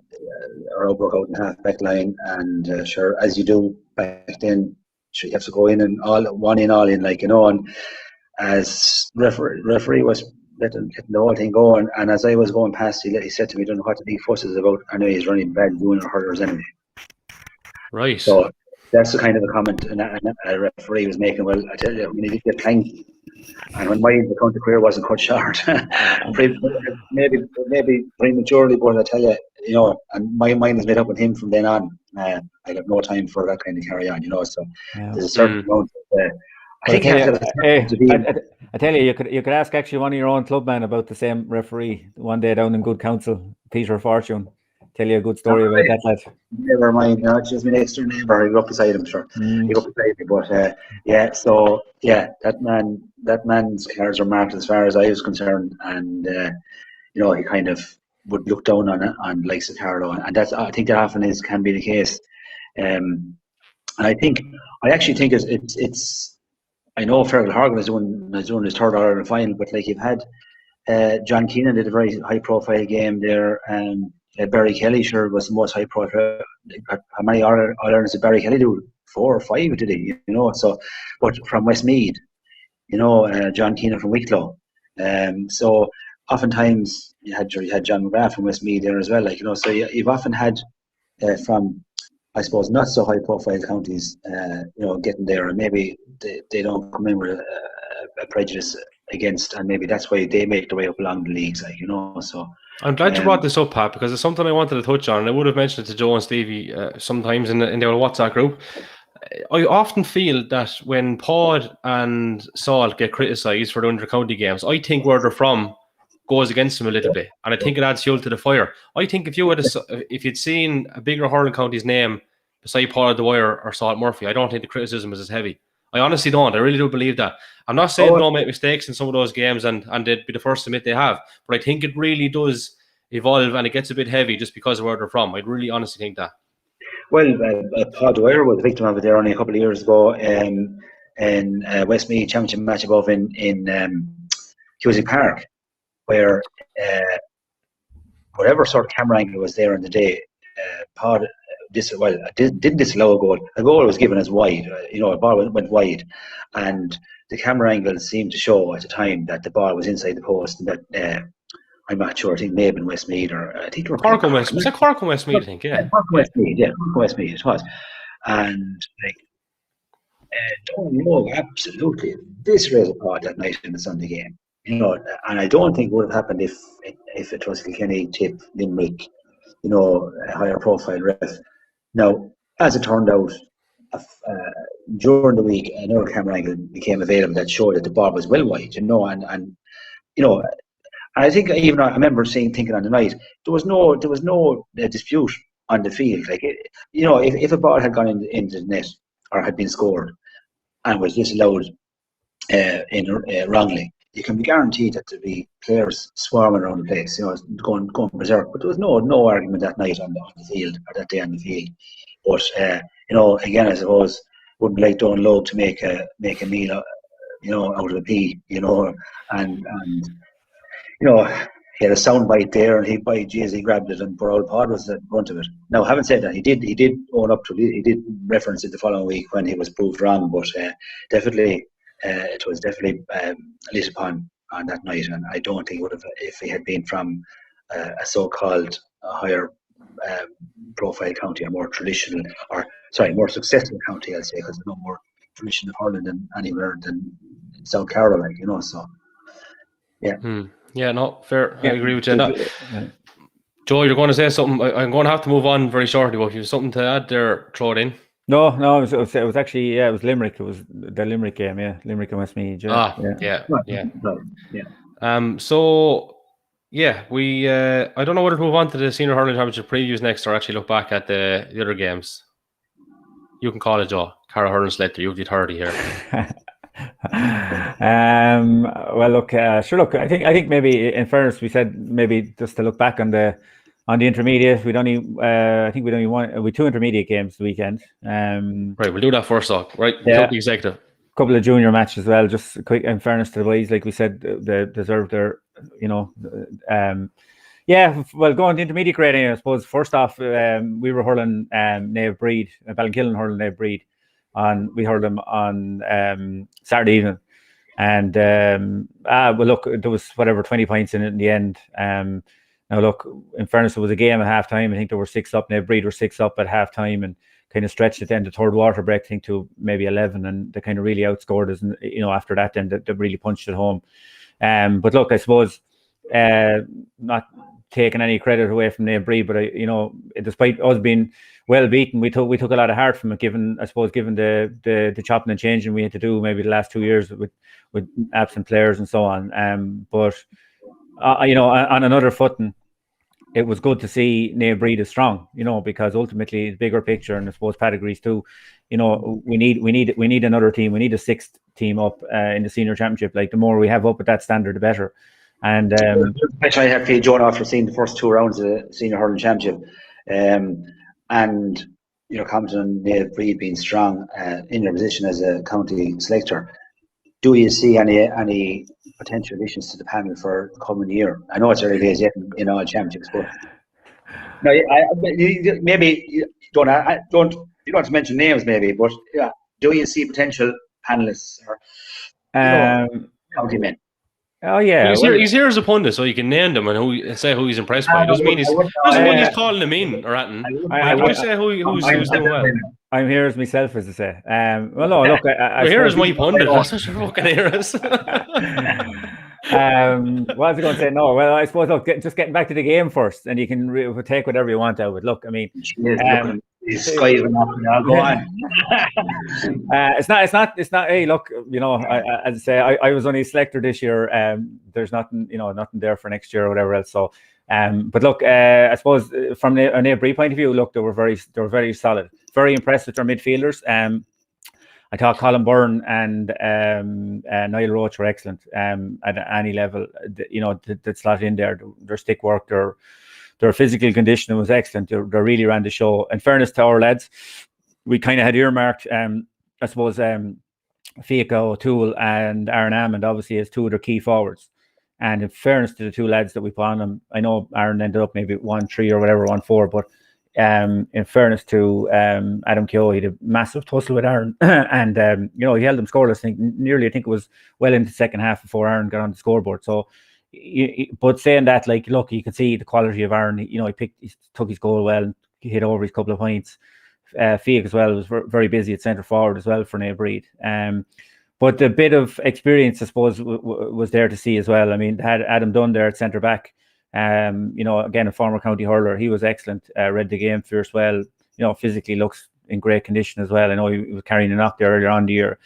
row broke out in the half-back line, and sure, as you do back then, you have to go in and all in, like, and as referee was letting the whole thing go, and as I was going past, he said to me, "Don't know what the big fuss is about. I know he's running bad doing hurlers anyway." Right. So that's the kind of a comment a referee was making. Well, I tell you, when he did get clanked, and when the counter career wasn't cut short, maybe prematurely, but I tell you, and my mind is made up with him from then on. I have no time for that kind of carry on, So there's a certain amount of. I think I tell you, you could ask actually one of your own clubmen about the same referee one day down in Good Counsel, Peter Fortune. Tell you a good story about that lad. Never mind, it's just my next door neighbour. He grew up beside him, sure. He grew up beside me, but that man's cards are marked as far as I was concerned, and he kind of would look down on likes of Carlow, and I think that often can be the case. And I actually think it's. I know Fergal Horgan is doing his third All-Ireland final, but like you've had John Keenan did a very high-profile game there, and Barry Kelly sure was the most high-profile. How many All-Irelands did Barry Kelly do? 4 or 5 did he? So, but from Westmeath, John Keenan from Wicklow. So oftentimes you had John McGrath from Westmeath there as well. So you've often had from, I suppose, not so high-profile counties, getting there, and maybe they don't come in with a prejudice against, and maybe that's why they make their way up along the leagues, So I'm glad you brought this up, Pat, because it's something I wanted to touch on, and I would have mentioned it to Joe and Stevie sometimes in their WhatsApp group. I often feel that when Pod and Salt get criticised for the inter-county games, I think where they're from goes against them a little bit, and I think it adds fuel to the fire. I think if you'd seen a bigger hurling county's name beside Paul Dwyer or Salt Murphy, I don't think the criticism is as heavy. I honestly don't. I really do believe that. I'm not saying they don't make mistakes in some of those games, and they'd be the first to admit they have, but I think it really does evolve, and it gets a bit heavy just because of where they're from. I really honestly think that. Well, Paul Dwyer was a victim of it there only a couple of years ago in Westmeath Championship match above in Cusick Park, where whatever sort of camera angle was there in the day, Pod didn't disallow a goal. A goal was given as wide. A ball went wide, and the camera angle seemed to show at the time that the ball was inside the post, and that I'm not sure. I think it may have been Westmeath, or I think Cork and Westmeath. Was that Cork and Westmeath? I think, yeah. Cork and Westmeath, yeah. Cork and Westmeath, it was. And don't know absolutely disrated Pod that night in the Sunday game. And I don't think it would have happened if it was Kilkenny, Tip, Limerick, a higher profile ref. Now, as it turned out, during the week, another camera angle became available that showed that the ball was well wide, and I think even I remember thinking on the night there was no dispute on the field. If a ball had gone into the net or had been scored and was disallowed wrongly, you can be guaranteed that there'd be players swarming around the place, going berserk. But there was no argument that night on the field, or that day on the field. But again, I suppose wouldn't like Doyle Loeb to make a meal, out of a pea, and he had a sound bite there, and he grabbed it, and poor old Pod was at the front of it. Now, having said that, he did own up to it. He did reference it the following week when he was proved wrong, but definitely. It was definitely lit upon on that night, and I don't think it would have if he had been from a so-called higher profile county, a more traditional, more successful county, I'll say, because there's no more tradition of hurling than anywhere than South Carlow, So, yeah. Yeah, no, fair. Yeah. I agree with you. Joe, you're going to say something. I'm going to have to move on very shortly, but if you have something to add there, throw it in. No, it was actually, it was Limerick. It was the Limerick game, Limerick and Westmeath. Yeah. So, we, I don't know whether to move on to the Senior Hurling Championship previews next, or actually look back at the other games. You can call it, Joe. Carlow Hurling Slater, you've the authority here. Well, look, look. I think maybe, in fairness, we said maybe just to look back on the intermediate. We had 2 intermediate games the weekend. Right, we'll do that first off. Right, yeah. The executive. A couple of junior matches as well. Just quick, in fairness to the boys, like we said, they deserved their, well, going to intermediate grading, I suppose. First off, we were hurling Naomh Breed, Ballinkillen hurling Naomh Breed, we hurled them on Saturday evening, and well, look, there was 20 points in it in the end. Now, look, in fairness, it was a game at half time. I think there were 6 up. Naomh Breed were 6 up at half time, and kind of stretched it then the third water break, I think, to maybe 11, and they kind of really outscored us. And after that, then they really punched it home. But look, I suppose not taking any credit away from Naomh Eoin, but despite us being well beaten, we took a lot of heart from it, given the chopping and changing we had to do maybe the last 2 years with absent players and so on. But on another footing, it was good to see Naomh Eoin is strong, because ultimately the bigger picture, and I suppose Pat agrees too, we need another team. We need a sixth team up in the senior championship. Like, the more we have up at that standard, the better. And actually, I have to join after seeing the first 2 rounds of the senior hurling championship, and commenting on Naomh Eoin being strong in your position as a county selector. Do you see any potential additions to the panel for the coming year? I know it's early days yet in all championships, but no, maybe you don't have to mention names, maybe, but yeah, do you see potential panelists or county men? Oh yeah, he's here as a pundit, so you can name them and say who he's impressed by. It doesn't mean he's calling them in or anything. You say who's doing well. I'm here as myself, as I say. Well, no, look, you're here as my pundit. That's what you're fucking here as. What was I going to say? No, well, I suppose, look, just getting back to the game first, and you can take whatever you want out of it. Look, I mean, he's skiving up now. Go on. It's not. Hey, look, as I say, I was only a selector this year. There's nothing there for next year or whatever else. So, but look, I suppose from a Naomh Eoin point of view, look, they were very solid, very impressed with their midfielders. I thought Colin Byrne and Niall Roach were excellent at any level. That slot in there, their stick work, their physical conditioning was excellent. They really ran the show. In fairness to our lads, we kind of had earmarked, I suppose, Fiacca O'Toole and Aaron Hammond, obviously, as 2 of their key forwards. And in fairness to the 2 lads that we put on them, I know Aaron ended up maybe 1-3 or whatever, 1-4, but in fairness to Adam Keogh, he had a massive tussle with Aaron, and he held them scoreless. I think it was well into the second half before Aaron got on the scoreboard. So, but saying that, like, look, you can see the quality of Aaron. He took his goal well, and hit over his couple of points. Fiacca as well was very busy at centre forward as well for Naomh Eoin. But the bit of experience, I suppose, was there to see as well. I mean, they had Adam Dunn there at centre back. Again, a former county hurler. He was excellent. Read the game fierce well. Physically looks in great condition as well. I know he was carrying a knock there earlier on the year.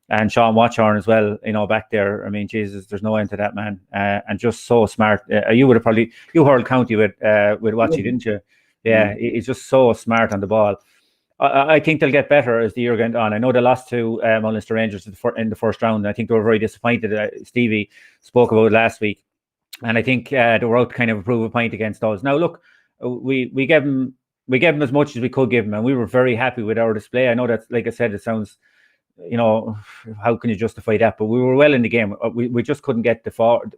And Sean Watchorn as well, back there. I mean, Jesus, there's no end to that man. And just so smart. You hurled county with Watchy, didn't you? Yeah, he's just so smart on the ball. I think they'll get better as the year went on. I know they lost to Ulster Rangers in the first round. I think they were very disappointed. Stevie spoke about it last week. And I think they were out to kind of prove a point against us. Now, look, we gave them as much as we could give them, and we were very happy with our display. I know that, like I said, it sounds, how can you justify that? But we were well in the game. We just couldn't get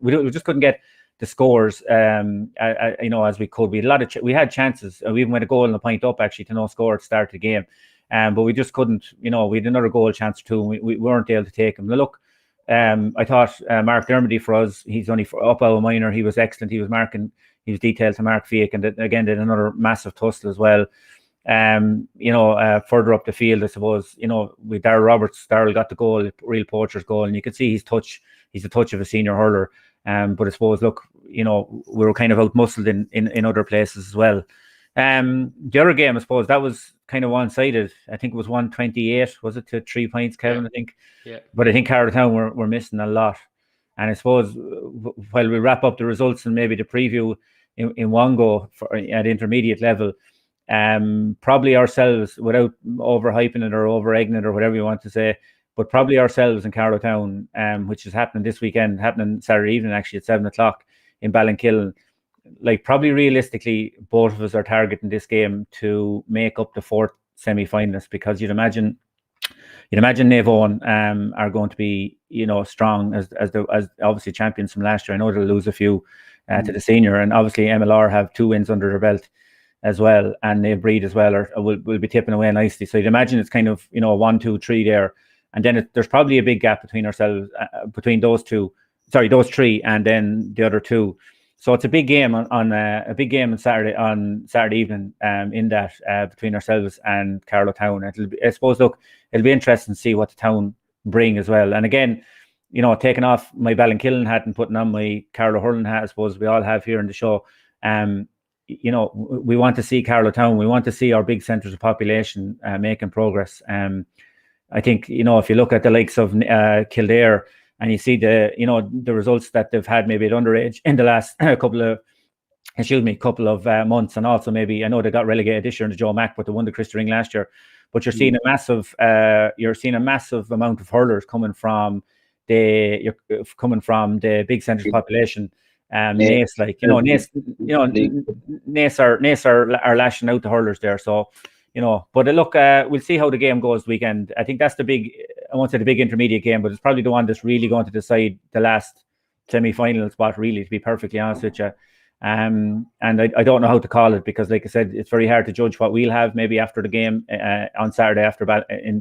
we just couldn't get the scores, as we could. We had we had chances. We even went a goal and a point up actually to no score at the start of the game, but we just couldn't. We had another goal chance or 2, and we weren't able to take them. Now, look. I thought Mark Dermody for us, he's only up our minor. He was excellent. He was detailed to Mark Fiacca, and again did another massive tussle as well. Further up the field, I suppose, with Darryl Roberts, Darryl got the goal, real poacher's goal, and you can see he's the touch of a senior hurler. But I suppose, look, we were kind of out-muscled in other places as well. The other game, I suppose, that was kind of one-sided. I think it was 128, was it, to 3 points, Kevin? I think. Yeah. But I think Carlow were missing a lot. And I suppose while we wrap up the results and maybe the preview in one go at intermediate level, probably ourselves, without overhyping it or over-egging it or whatever you want to say, but probably ourselves in Carlow Town, which is happening this weekend, happening Saturday evening actually at 7:00 in Ballinkillen. Like, probably realistically, both of us are targeting this game to make up the 4th semi-finalist, because you'd imagine Naomh Eoin are going to be, strong as obviously champions from last year. I know they'll lose a few to the senior, and obviously MLR have 2 wins under their belt as well, and Naomh Eoin as well will be tipping away nicely. So you'd imagine it's kind of 1, 2, 3 there, and then there's probably a big gap between ourselves, between those 3, and then the other 2. So it's a big game on Saturday evening in that between ourselves and Carlow Town. I suppose, look, it'll be interesting to see what the Town bring as well. And again, taking off my Ballinkillen hat and putting on my Carlow Hurling hat, I suppose we all have here in the show. We want to see Carlow Town. We want to see our big centres of population making progress. I think, if you look at the likes of Kildare and you see the results that they've had maybe at underage in the last couple of months, and also maybe, I know they got relegated this year in the Joe Mac, but they won the Christy Ring last year. But you're seeing a massive amount of hurlers coming from the big centres of population. Naas, Naas are lashing out the hurlers there. So, but look, we'll see how the game goes weekend. I think that's I won't say the big intermediate game, but it's probably the one that's really going to decide the last semi-final spot, really, to be perfectly honest with you. And I don't know how to call it, because, like I said, it's very hard to judge what we'll have maybe after the game on Saturday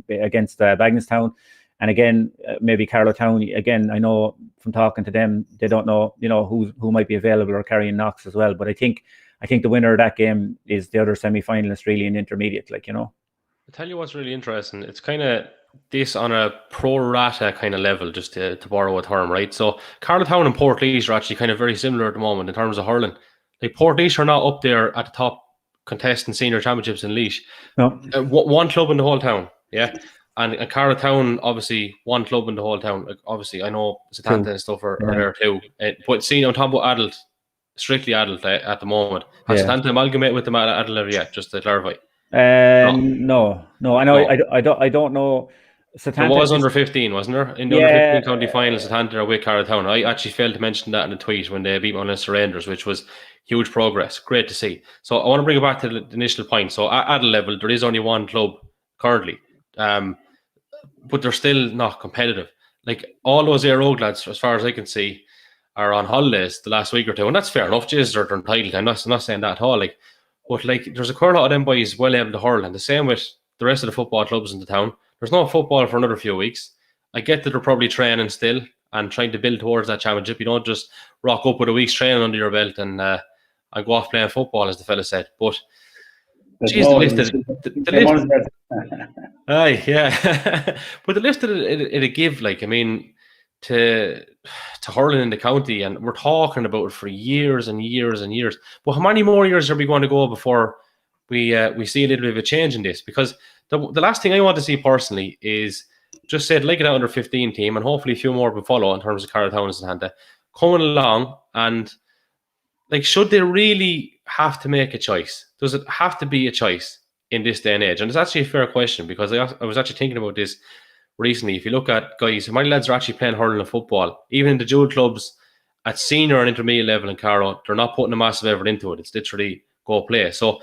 against Bagenalstown. And again, maybe Carlow Town, again, I know from talking to them, they don't know, who might be available or carrying knocks as well. But I think the winner of that game is the other semi-finalist, really, in intermediate, I'll tell you what's really interesting. It's kind of this on a pro rata kind of level, just to borrow a term, right? So Carlow Town and Portlaoise are actually kind of very similar at the moment in terms of hurling. Like, Portlaoise are not up there at the top contesting senior championships in Laois. No. One club in the whole town, yeah. And Carlow Town, obviously, one club in the whole town. Like, obviously, I know Satanta and stuff are there too. But seeing on top of adult, strictly adult at the moment, has Satanta amalgamated with them at adult yet? Just to clarify. No. I know. No. I don't know. Satanta, there was under 15, wasn't there? In the under 15 county final, Satanta are with Carlow Town. I actually failed to mention that in the tweet when they beat Munster Rangers, which was huge progress. Great to see. So I want to bring it back to the initial point. So at adult level, there is only one club currently. But they're still not competitive. Like, all those Aero lads, as far as I can see, are on holidays the last week or two, and that's fair enough. Jesus, they're entitled. I'm not saying that at all. But there's a quite a lot of them boys well able to hurl, and the same with the rest of the football clubs in the town. There's no football for another few weeks. I get that they're probably training still and trying to build towards that championship. You don't just rock up with a week's training under your belt and go off playing football, as the fella said. But geez, the list. Aye, yeah. But the list that it'd give, to hurling in the county, and we're talking about it for years and years and years. But how many more years are we going to go before we see a little bit of a change in this? Because the last thing I want to see personally is just said like an under 15 team, and hopefully a few more will follow in terms of Carlow Town and Satanta coming along, and should they really have to make a choice? Does it have to be a choice in this day and age? And it's actually a fair question, because I was actually thinking about this recently. If you look at guys, how many lads are actually playing hurling and football, even in the dual clubs at senior and intermediate level in Carlow, they're not putting a massive effort into it. It's literally go play. So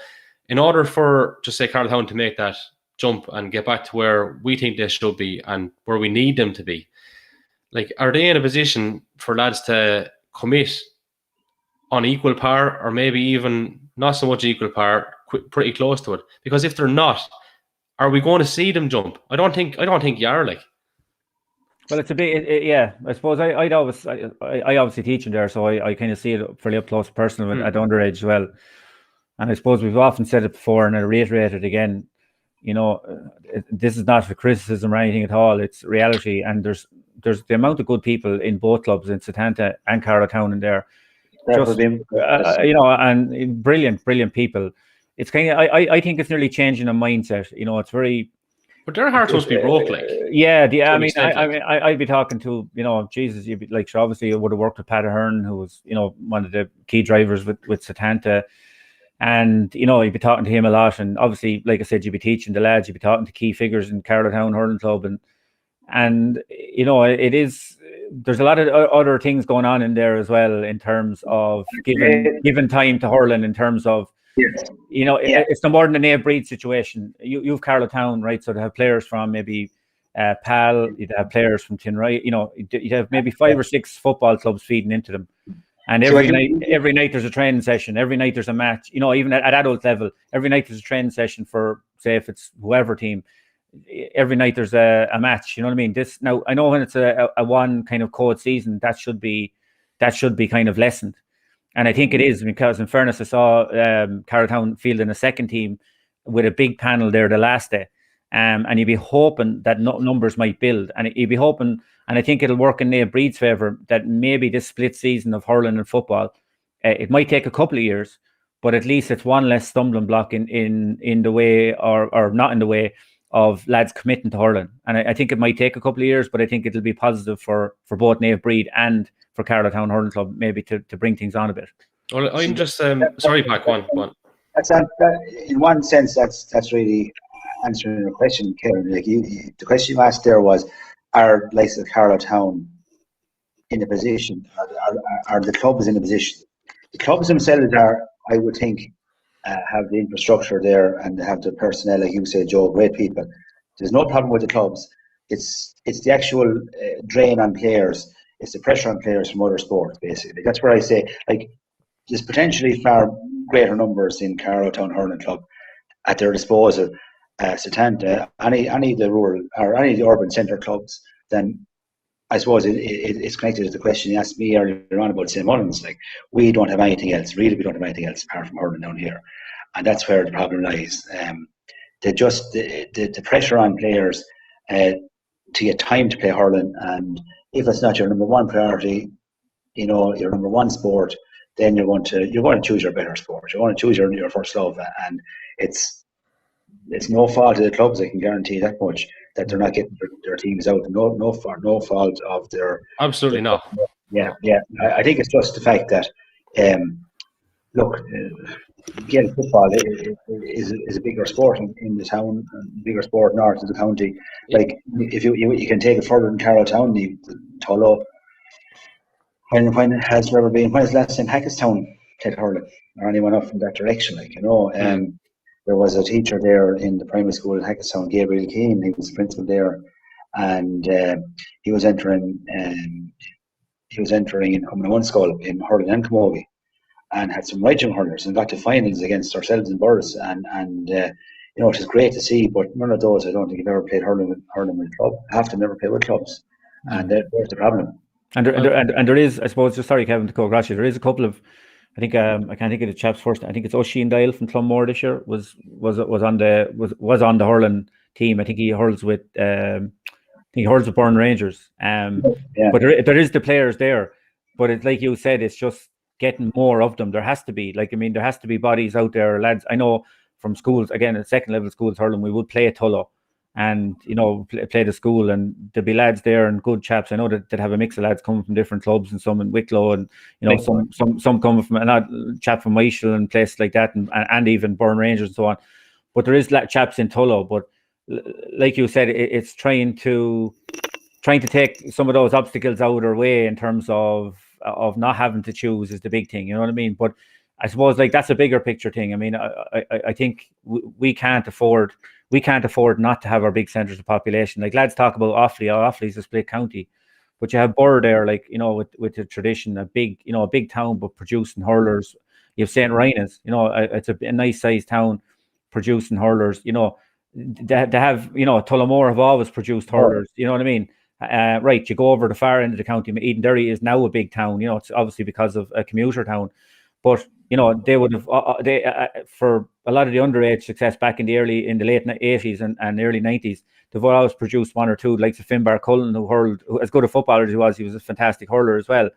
in order for, just say, Carlow Town to make that jump and get back to where we think they should be and where we need them to be, are they in a position for lads to commit on equal par, or maybe even not so much equal par, pretty close to it? Because if they're not, are we going to see them jump? I don't think you are. Well, it's a bit, yeah. I suppose I obviously teach in there, so I kind of see it fairly up close personally at underage as well. And I suppose we've often said it before, and I reiterate it again. This is not a criticism or anything at all. It's reality, and there's the amount of good people in both clubs, in Satanta and Carlow Town, in there. Just, and brilliant people. It's kind of, I think it's nearly changing a mindset. It's very. But their hearts must be broke, I mean, I'd be talking to, Jesus, you'd be sure, obviously, I would have worked with Pat Ahern, who was, one of the key drivers with Satanta. And, you'd be talking to him a lot. And obviously, like I said, you'd be teaching the lads, you'd be talking to key figures in Carlow Town Hurling Club. And it is, there's a lot of other things going on in there as well, in terms of giving time to hurling, in terms of, it's no more than an A-breed situation. You've Carlow Town, right? So they have players from maybe PAL, you'd have players from Tinray, you'd have maybe 5 or 6 football clubs feeding into them. And every night there's a training session. Every night there's a match. Even at adult level, every night there's a training session for, say, if it's whoever team. Every night there's a match. You know what I mean? This, now, I know when it's a one kind of code season, that should be kind of lessened. And I think it is, because in fairness, I saw Carlowtown fielding a second team with a big panel there the last day. And you'd be hoping that numbers might build. And you'd be hoping, and I think it'll work in Naomh Breed's favour, that maybe this split season of hurling and football, it might take a couple of years, but at least it's one less stumbling block in the way, or not in the way, of lads committing to hurling. And I think it might take a couple of years, but I think it'll be positive for both Naomh Breed and for Carlowtown Hurling Club, maybe to bring things on a bit. Well, I'm just sorry, Pat, go on. That's in one sense, that's really answering your question, Kevin. Like the question you asked there was, are likes of Carlowtown in a position? Are the clubs in a position? The clubs themselves are, I would think, have the infrastructure there and have the personnel, like you said, Joe, great people. There's no problem with the clubs. It's the actual drain on players. It's the pressure on players from other sports, basically. That's where I say, like, there's potentially far greater numbers in Carlowtown Hurling Club at their disposal, any of the rural or any of the urban centre clubs. Then I suppose it's connected to the question you asked me earlier on about St. Mullins. Like, we don't have anything else. Really, we don't have anything else apart from hurling down here, and that's where the problem lies. The pressure on players to get time to play hurling, and if it's not your number one priority, your number one sport, then you're going to choose your better sport. You're going to choose your first love, and it's no fault of the clubs. I can guarantee that much, that they're not getting their teams out. No fault of their. Absolutely not. Yeah. I think it's just the fact that, look, again, football is a bigger sport in the town, a bigger sport north of the county. Like, if you can take it further than Carlowtown, the Tullow. When has there ever been? When is the last time Hackettstown played hurling, or anyone up in that direction? There was a teacher there in the primary school in Hackettstown, Gabriel Keane. He was the principal there, and he was entering in Coming One School in hurling and camogie, and had some right young hurlers and got to finals against ourselves in Burris, and it was great to see. But none of those, I don't think, have ever played hurling with a club. Half them never play with clubs, and there's the problem. And there is, I suppose, just sorry, Kevin, to go across you, there is a couple of, I think I can't think of the chaps first. I think it's Oisin Doyle from Clonmore this year was on the hurling team. I think he hurls with Burn Rangers. But there is the players there. But it's like you said, it's just getting more of them. There has to be, there has to be bodies out there, lads. I know from schools, again, at second level schools hurling, we would play at Tullow and play the school, and there'd be lads there and good chaps. I know that have a mix of lads coming from different clubs, and some in Wicklow, and some coming from a chap from Michael and places like that, and even Burn Rangers and so on. But there is chaps in Tullow. But like you said, it's trying to take some of those obstacles out of their way in terms of not having to choose is the big thing. You know what I mean? But I suppose that's a bigger picture thing. I mean, I think we can't afford not to have our big centres of population. Like, lads talk about Offaly's a split county, but you have Burr there, with the tradition, a big town, but producing hurlers. You have St. Ryan's, it's a nice sized town producing hurlers. They have, Tullamore have always produced hurlers. You know what I mean? Right, you go over the far end of the county. Edenderry is now a big town. It's obviously because of a commuter town, but they would have for a lot of the underage success back in the late 80s and early 90s. They've always produced one or two, like Finbar Cullen, who hurled, as good a footballer as he was a fantastic hurler as well.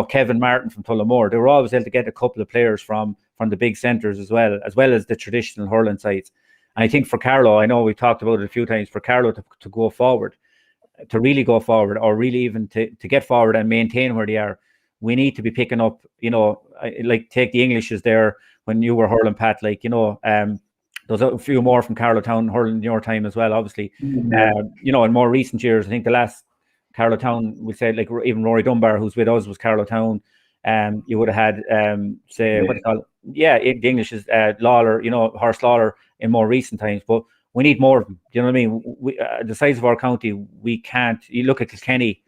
Kevin Martin from Tullamore. They were always able to get a couple of players from the big centres as well as the traditional hurling sites. And I think for Carlow, I know we've talked about it a few times, for Carlow to go forward, to really go forward, or really even to get forward and maintain where they are, we need to be picking up, like, take the Englishes there when you were hurling, Pat, there's a few more from Carlowtown hurling in your time as well, obviously. In more recent years, I think the last Carlowtown, we said, like, even Rory Dunbar, who's with us, was Carlowtown. You would have had, what do you call it? Yeah, the Englishes, Lawler, Horst Lawler in more recent times, but we need more of them. Do you know what I mean? The size of our county, we can't. You look at Kilkenny,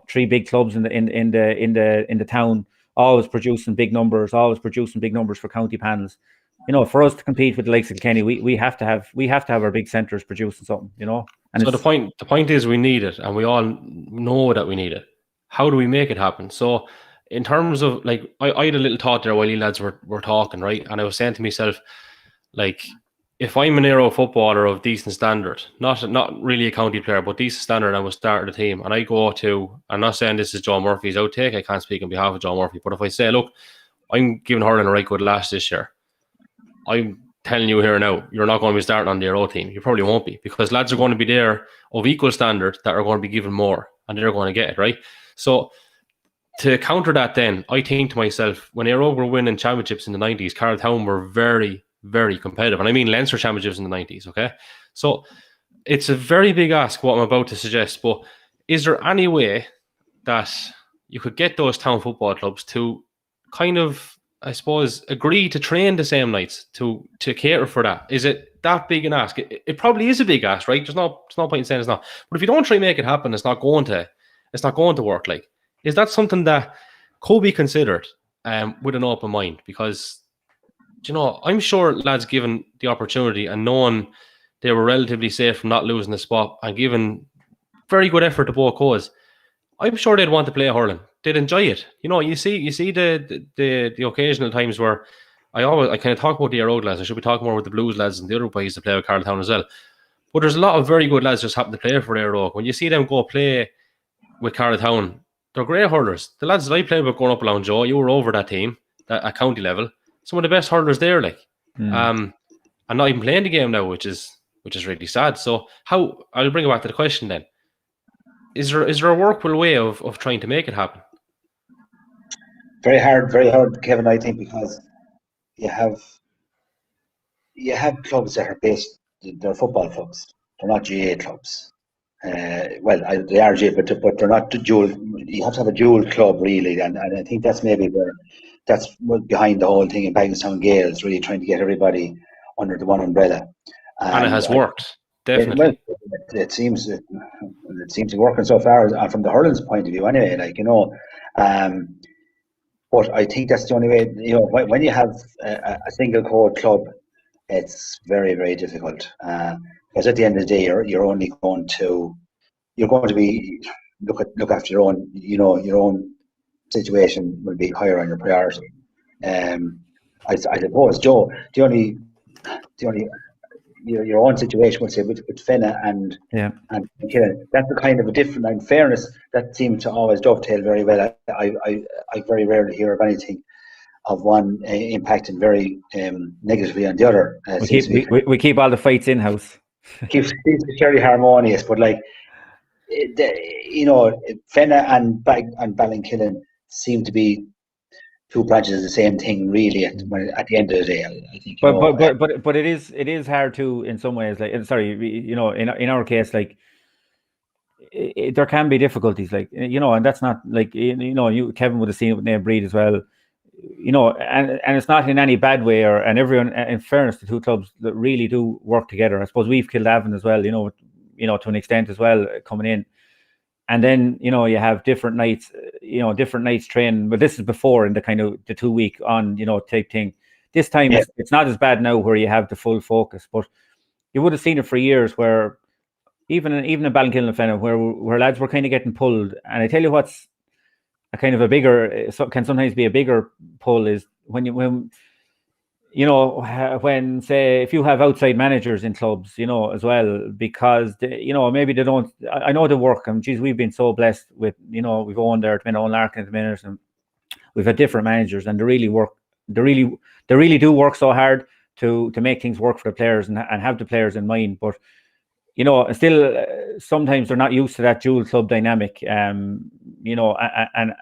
three big clubs in the town, always producing big numbers for county panels. For us to compete with the likes of Kilkenny, we have to have our big centres producing something. And so the point is, we need it, and we all know that we need it. How do we make it happen? So in terms of like, I had a little thought there while you lads were talking, right? And I was saying to myself, like, if I'm an Aero footballer of decent standard, not really a county player, but decent standard, I was starting a team, and I go to, I'm not saying this is Joe Murphy's outtake, I can't speak on behalf of Joe Murphy, but if I say, look, I'm giving Hurling a right good lash this year, I'm telling you here now, you're not going to be starting on the Aero team. You probably won't be, because lads are going to be there of equal standard that are going to be given more, and they're going to get it, right? So to counter that then, I think to myself, when Aero were winning championships in the 90s, Carltown were very, very competitive. And I mean Leinster championships in the 90s, okay? So it's a very big ask what I'm about to suggest, but is there any way that you could get those town football clubs to kind of, I suppose, agree to train the same nights to cater for that? Is it that big an ask? It probably is a big ask, right? There's no point in saying it's not. But if you don't try and make it happen, it's not going to work. Like, is that something that could be considered with an open mind? Because, you know, I'm sure lads given the opportunity and knowing they were relatively safe from not losing the spot and given very good effort to both cause, I'm sure they'd want to play hurling. They'd enjoy it. You know, you see the occasional times where I kind of talk about the Aero lads. I should be talking more with the Blues lads and the other boys that play with Carltown as well. But there's a lot of very good lads just happen to play for Aero. When you see them go play with Carltown, they're great hurlers. The lads that I played with growing up along Joe, you were over that team at county level. Some of the best hurlers there, like, and not even playing the game now, which is really sad. So I'll bring it back to the question then. Is there a workable way of trying to make it happen? Very hard, Kevin, I think, because you have clubs that are based, they're football clubs. They're not GA clubs. Well, they are GA, but they're not dual. You have to have a dual club, really, and I think that's maybe that's behind the whole thing in Bagenalstown Gales, really trying to get everybody under the one umbrella. And it has worked, definitely. It seems to be working so far, from the hurling's point of view, anyway. Like, you know, but I think that's the only way. You know, when you have a single code club, it's very, very difficult. Because at the end of the day, you're only going to be look after your own. You know, your own situation will be higher on your priority. I suppose, Joe, the only your own situation, would say, with Fenna and Killen, that's a kind of a different. In fairness, that seems to always dovetail very well. I very rarely hear of anything of one impacting very negatively on the other. We keep all the fights in house. Keeps it fairly harmonious, but like, you know, Fenna and Ballinkillen seem to be two branches of the same thing, really. At the end of the day, I think. But it is hard to, in some ways. Like, sorry, you know, in our case, like, there can be difficulties, like, you know, and that's not like, you know, Kevin would have seen it with Naomh Breed as well, you know, and it's not in any bad way, and everyone, in fairness, the two clubs that really do work together. I suppose we've killed Avon as well, you know, to an extent as well, coming in. And then, you know, you have different nights training. But this is before, in the kind of the 2 week on, you know, type thing. This time it's not as bad now, where you have the full focus. But you would have seen it for years, where even in Ballinkillen and Fenna, where lads were kind of getting pulled. And I tell you what's a kind of a bigger, can sometimes be a bigger pull, is when say, if you have outside managers in clubs, you know, as well, because you know, maybe they don't. I know they work, and geez, we've been so blessed with, you know, we've owned there at Owen Larkin at the minute, and we've had different managers, and they really do work so hard to make things work for the players and have the players in mind. But you know, still sometimes they're not used to that dual club dynamic, you know, and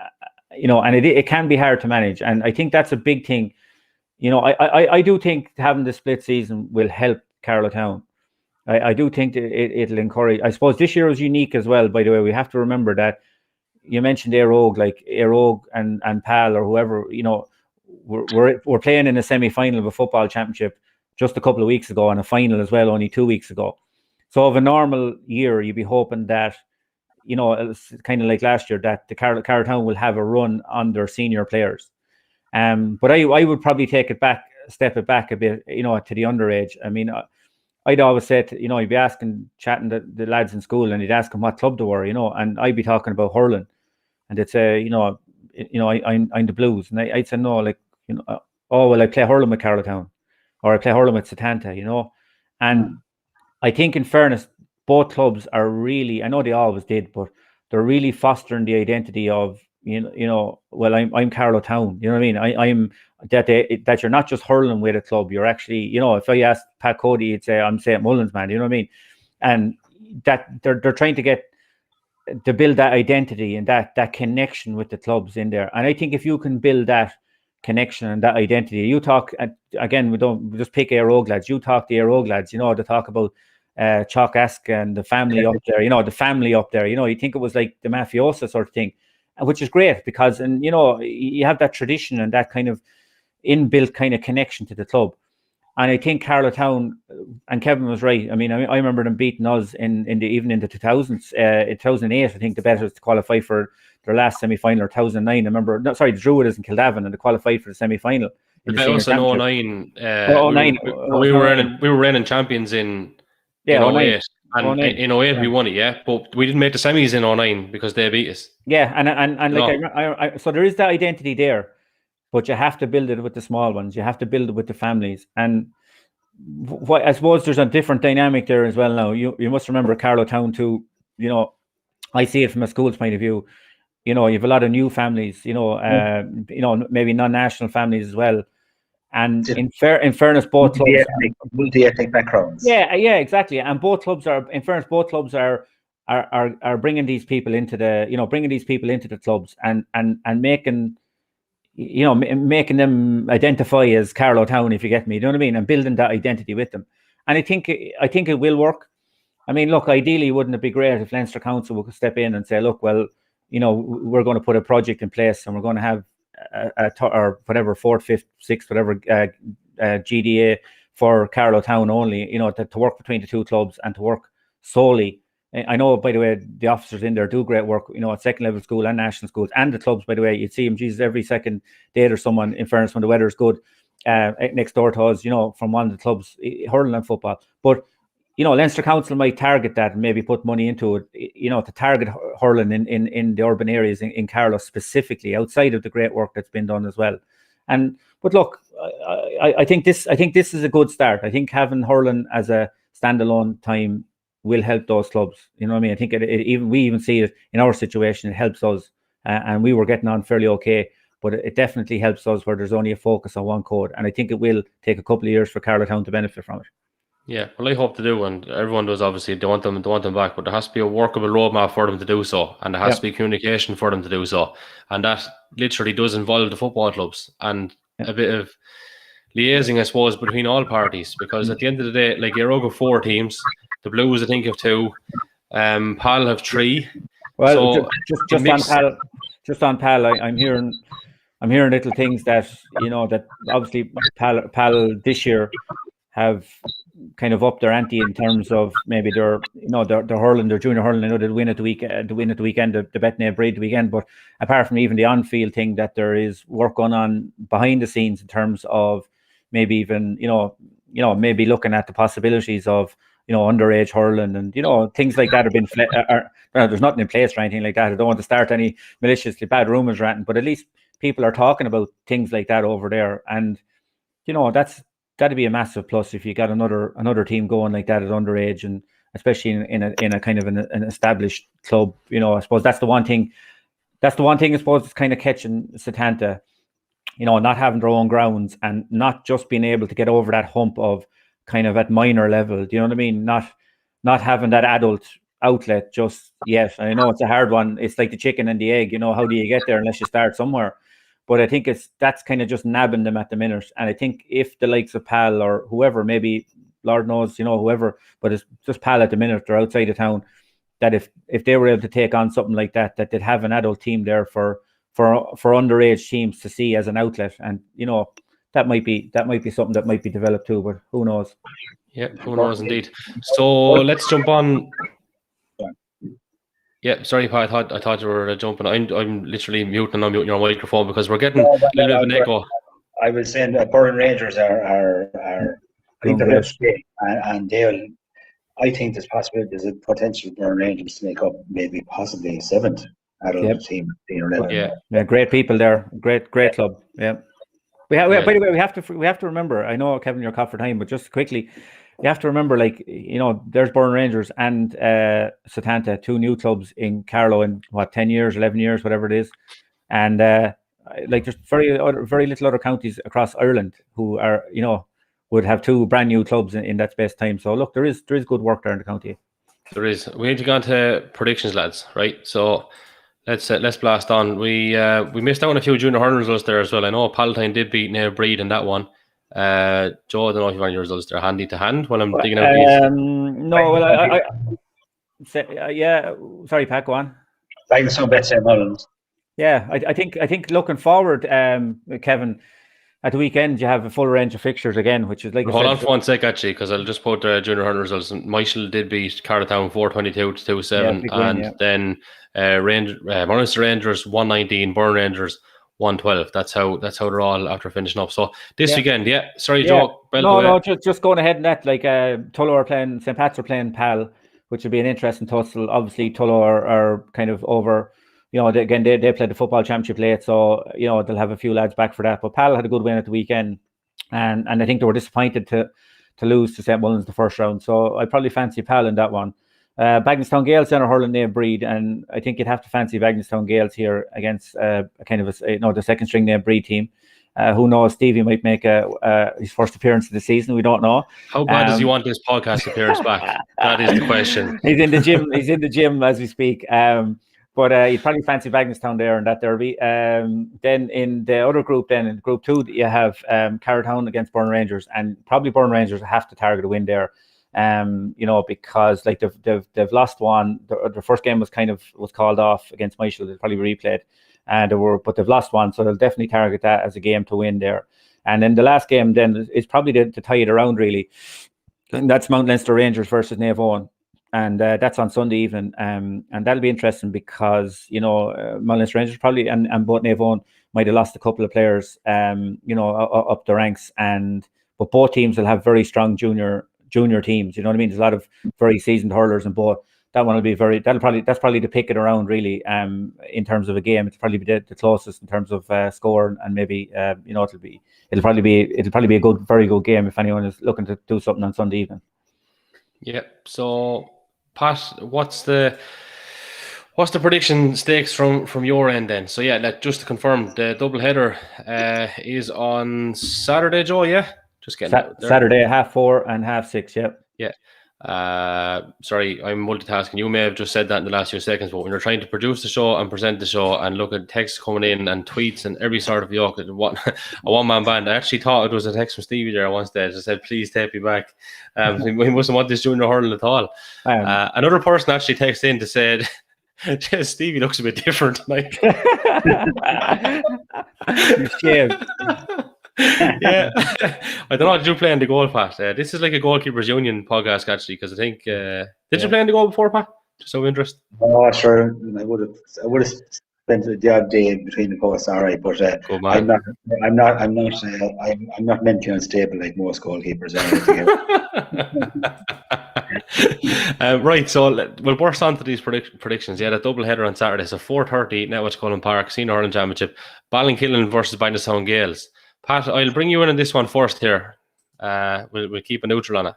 you know, and it can be hard to manage, and I think that's a big thing. You know, I do think having the split season will help Carlow Town. I do think it'll encourage. I suppose this year was unique as well, by the way. We have to remember that you mentioned Aerogue, like Aerogue and Pal or whoever, you know, we're playing in a semi-final of a football championship just a couple of weeks ago, and a final as well only 2 weeks ago. So of a normal year, you'd be hoping that, you know, it's kind of like last year, that the Carlow Town will have a run on their senior players. But I would probably step it back a bit, you know, to the underage. I mean, I'd always say, you know, you'd be chatting to the lads in school, and you'd ask them what club they were, you know, and I'd be talking about hurling, and they'd say, you know, I'm the Blues, and I'd say no, like, oh well, I play hurling with Carlow Town, or I play hurling with Setanta, and I think in fairness, both clubs are really, I know they always did, but they're really fostering the identity of, well, I'm Carlow Town, you know what I mean? I'm that you're not just hurling with a club, you're actually, if I asked Pat Cody, he'd say I'm St. Mullins man, you know what I mean? And that they're trying to build that identity and that connection with the clubs in there. And I think if you can build that connection and that identity, you talk again, we just pick Éire Óg lads, you talk to Éire Óg lads, to talk about Chalk Ask and the family up there, you think it was like the mafiosa sort of thing, which is great because, and you have that tradition and that kind of inbuilt kind of connection to the club. And I think Carlow Town, and Kevin was right. I mean, I remember them beating us in the 2000s, 2008. I think the Betters to qualify for their last semi-final, or 2009. I remember, the Druids in Kildavin, and they qualified for the semi-final. The Betters in 09. 09. We were reigning champions in 08. And 09. in 08 we won it, but we didn't make the semis in 09 because they beat us. Yeah, and like so there is that identity there. But you have to build it with the small ones. You have to build it with the families. And I suppose there's a different dynamic there as well now. You must remember Carlow Town too. I see it from a school's point of view. You have a lot of new families, maybe non-national families as well. And in fairness, both clubs... Multi-ethnic backgrounds. Yeah, exactly. And both clubs are, in fairness, are bringing these people into the clubs and making... making them identify as Carlow Town, if you get me, you know what I mean, and building that identity with them. And I think it will work. I mean, look, ideally, wouldn't it be great if Leinster Council would step in and say, look, well, we're going to put a project in place and we're going to have or whatever, 4th, 5th, 6th, whatever GDA for Carlow Town only, to work between the two clubs and to work solely. I know, by the way, the officers in there do great work, at second level school and national schools, and the clubs, by the way, you'd see them, Jesus, every second day there's someone, in fairness, when the weather is good, next door to us, from one of the clubs, hurling and football. But, Leinster Council might target that and maybe put money into it, to target hurling in the urban areas in Carlow specifically, outside of the great work that's been done as well. But look, I think this is a good start. I think having hurling as a standalone time will help those clubs. You know what I mean? I think we even see it in our situation. It helps us, and we were getting on fairly okay. But it definitely helps us where there's only a focus on one code, and I think it will take a couple of years for Carlow Town to benefit from it. Yeah, well, I hope to do, and everyone does. Obviously, they want them back, but there has to be a workable roadmap for them to do so, and there has to be communication for them to do so, and that literally does involve the football clubs and a bit of liaising, I suppose, between all parties. Because at the end of the day, like Éire Óg have 4 teams, the Blues, I think, have 2, Pal have 3. Well, so just on Pal, I'm hearing little things that that obviously Pal this year have kind of upped their ante in terms of maybe their hurling, their junior hurling. I know they'll win at the weekend, the Betnay Braid the weekend. But apart from even the on-field thing, that there is work going on behind the scenes in terms of maybe even maybe looking at the possibilities of underage hurling and things like that have been. There's nothing in place or anything like that. I don't want to start any maliciously bad rumors or anything, but at least people are talking about things like that over there, and that'd be a massive plus if you got another team going like that at underage, and especially in a kind of an established club. I suppose that's the one thing. I suppose it's kind of catching Setanta, not having their own grounds and not just being able to get over that hump of kind of at minor level. Do you know what I mean? Not having that adult outlet just yet. I know it's a hard one. It's like the chicken and the egg. How do you get there unless you start somewhere? But I think that's kind of just nabbing them at the minute. And I think if the likes of Pal or whoever, maybe Lord knows, whoever, but it's just Pal at the minute, they're outside of town, that if they were able to take on something like that they'd have an adult team there for underage teams to see as an outlet. And that might be something that might be developed too, but who knows? Yeah, who knows indeed. So let's jump on. Yeah, sorry, Pat. I thought you were jumping. I'm literally muting your microphone because we're getting a little bit of an echo. I was saying that Burren Rangers are I think they're okay, and Doyle. I think there's a potential for Burren Rangers to make up maybe possibly 7th. adult team, senior level. Yeah, great people there. Great club. Yeah. By the way, we have to remember. I know, Kevin, you're caught for time, but just quickly, you have to remember, like, there's Burn Rangers and Setanta, 2 new clubs in Carlow in 10 years, 11 years, whatever it is, and like there's very little other counties across Ireland who are would have 2 brand new clubs in that space of time. So look, there is good work there in the county. There is. We need to go on to predictions, lads. Right, so. Let's blast on. We missed out on a few junior hurling results there as well. I know Palatine did beat Naomh Breed in that one. Joe, I don't know if you have your results there handy to hand while I'm digging out these. No, well, yeah. Sorry, Pat, go on. Bagenalstown bet St. Mullins. Yeah, I think looking forward, Kevin, at the weekend you have a full range of fixtures again, which is like. Hold on for 1 sec, actually, because I'll just put the junior hurling results. Michael did beat Carlow 422-27, and then Munster Rangers 119, Burn Rangers 112. That's how they're all after finishing up. So this weekend, sorry, Joe. No, just going ahead in that. Like Tullow are playing, St. Pat's are playing Pal, which would be an interesting tussle. Obviously, Tullow are kind of over. They played the football championship late, so they'll have a few lads back for that. But Pal had a good win at the weekend, and I think they were disappointed to lose to St. Mullins the first round. So I probably fancy Pal in that one. Bagenalstown Gales then are hurling Naomh Breed, and I think you'd have to fancy Bagenalstown Gales here against the second string Naomh Breed team. Who knows? Stevie might make his first appearance of the season. We don't know. How bad does he want this podcast appearance back? That is the question. He's in the gym. He's in the gym as we speak. But you'd probably fancy Bagenalstown there in that derby. Then in the other group, in Group 2, you have Carlow against Burn Rangers, and probably Burn Rangers have to target a win there. Because like they've lost one. Their first game was called off against Michael. They'll probably replayed, but they've lost one, so they'll definitely target that as a game to win there. And then the last game then is probably to tie it around really. And that's Mount Leinster Rangers versus Naomh Eoin. And that's on Sunday evening, and that'll be interesting because Mount Leinster Rangers probably and both Naomh Eoin might have lost a couple of players, up the ranks, but both teams will have very strong junior teams. You know what I mean? There's a lot of very seasoned hurlers in both. That one will be that's probably to pick it around really. In terms of a game, it's probably be the closest in terms of score, and maybe it'll probably be a very good game if anyone is looking to do something on Sunday evening. Yeah. So, Pat, what's the prediction stakes from your end then? So just to confirm, the double header is on Saturday, Joe. Yeah, just getting out there. Saturday 4:30 and 6:30. Yep. Yeah. Sorry, I'm multitasking. You may have just said that in the last few seconds, but when you're trying to produce the show and present the show and look at texts coming in and tweets and every sort of yoke, a one-man band, I actually thought it was a text from Stevie there once that just said, please take me back. We mustn't want this junior hurling at all. Another person actually texted in to say, Stevie looks a bit different tonight. You're scared. Yeah, I don't know. Did you play in the goal, Pat? This is like a goalkeepers union podcast, actually, because I think did you play in the goal before, Pat? Just so interest. Oh, sure. I would have spent the odd day between the posts, all right. But I'm not mentally unstable like most goalkeepers are. Right, so we'll burst on to these predictions. Yeah, the double header on Saturday. So 4:30, Netwatch Cullen Park, Senior Hurling Championship, Ballinkillen versus Bagenalstown Gales. Pat, I'll bring you in on this one first here. We'll keep a neutral on it.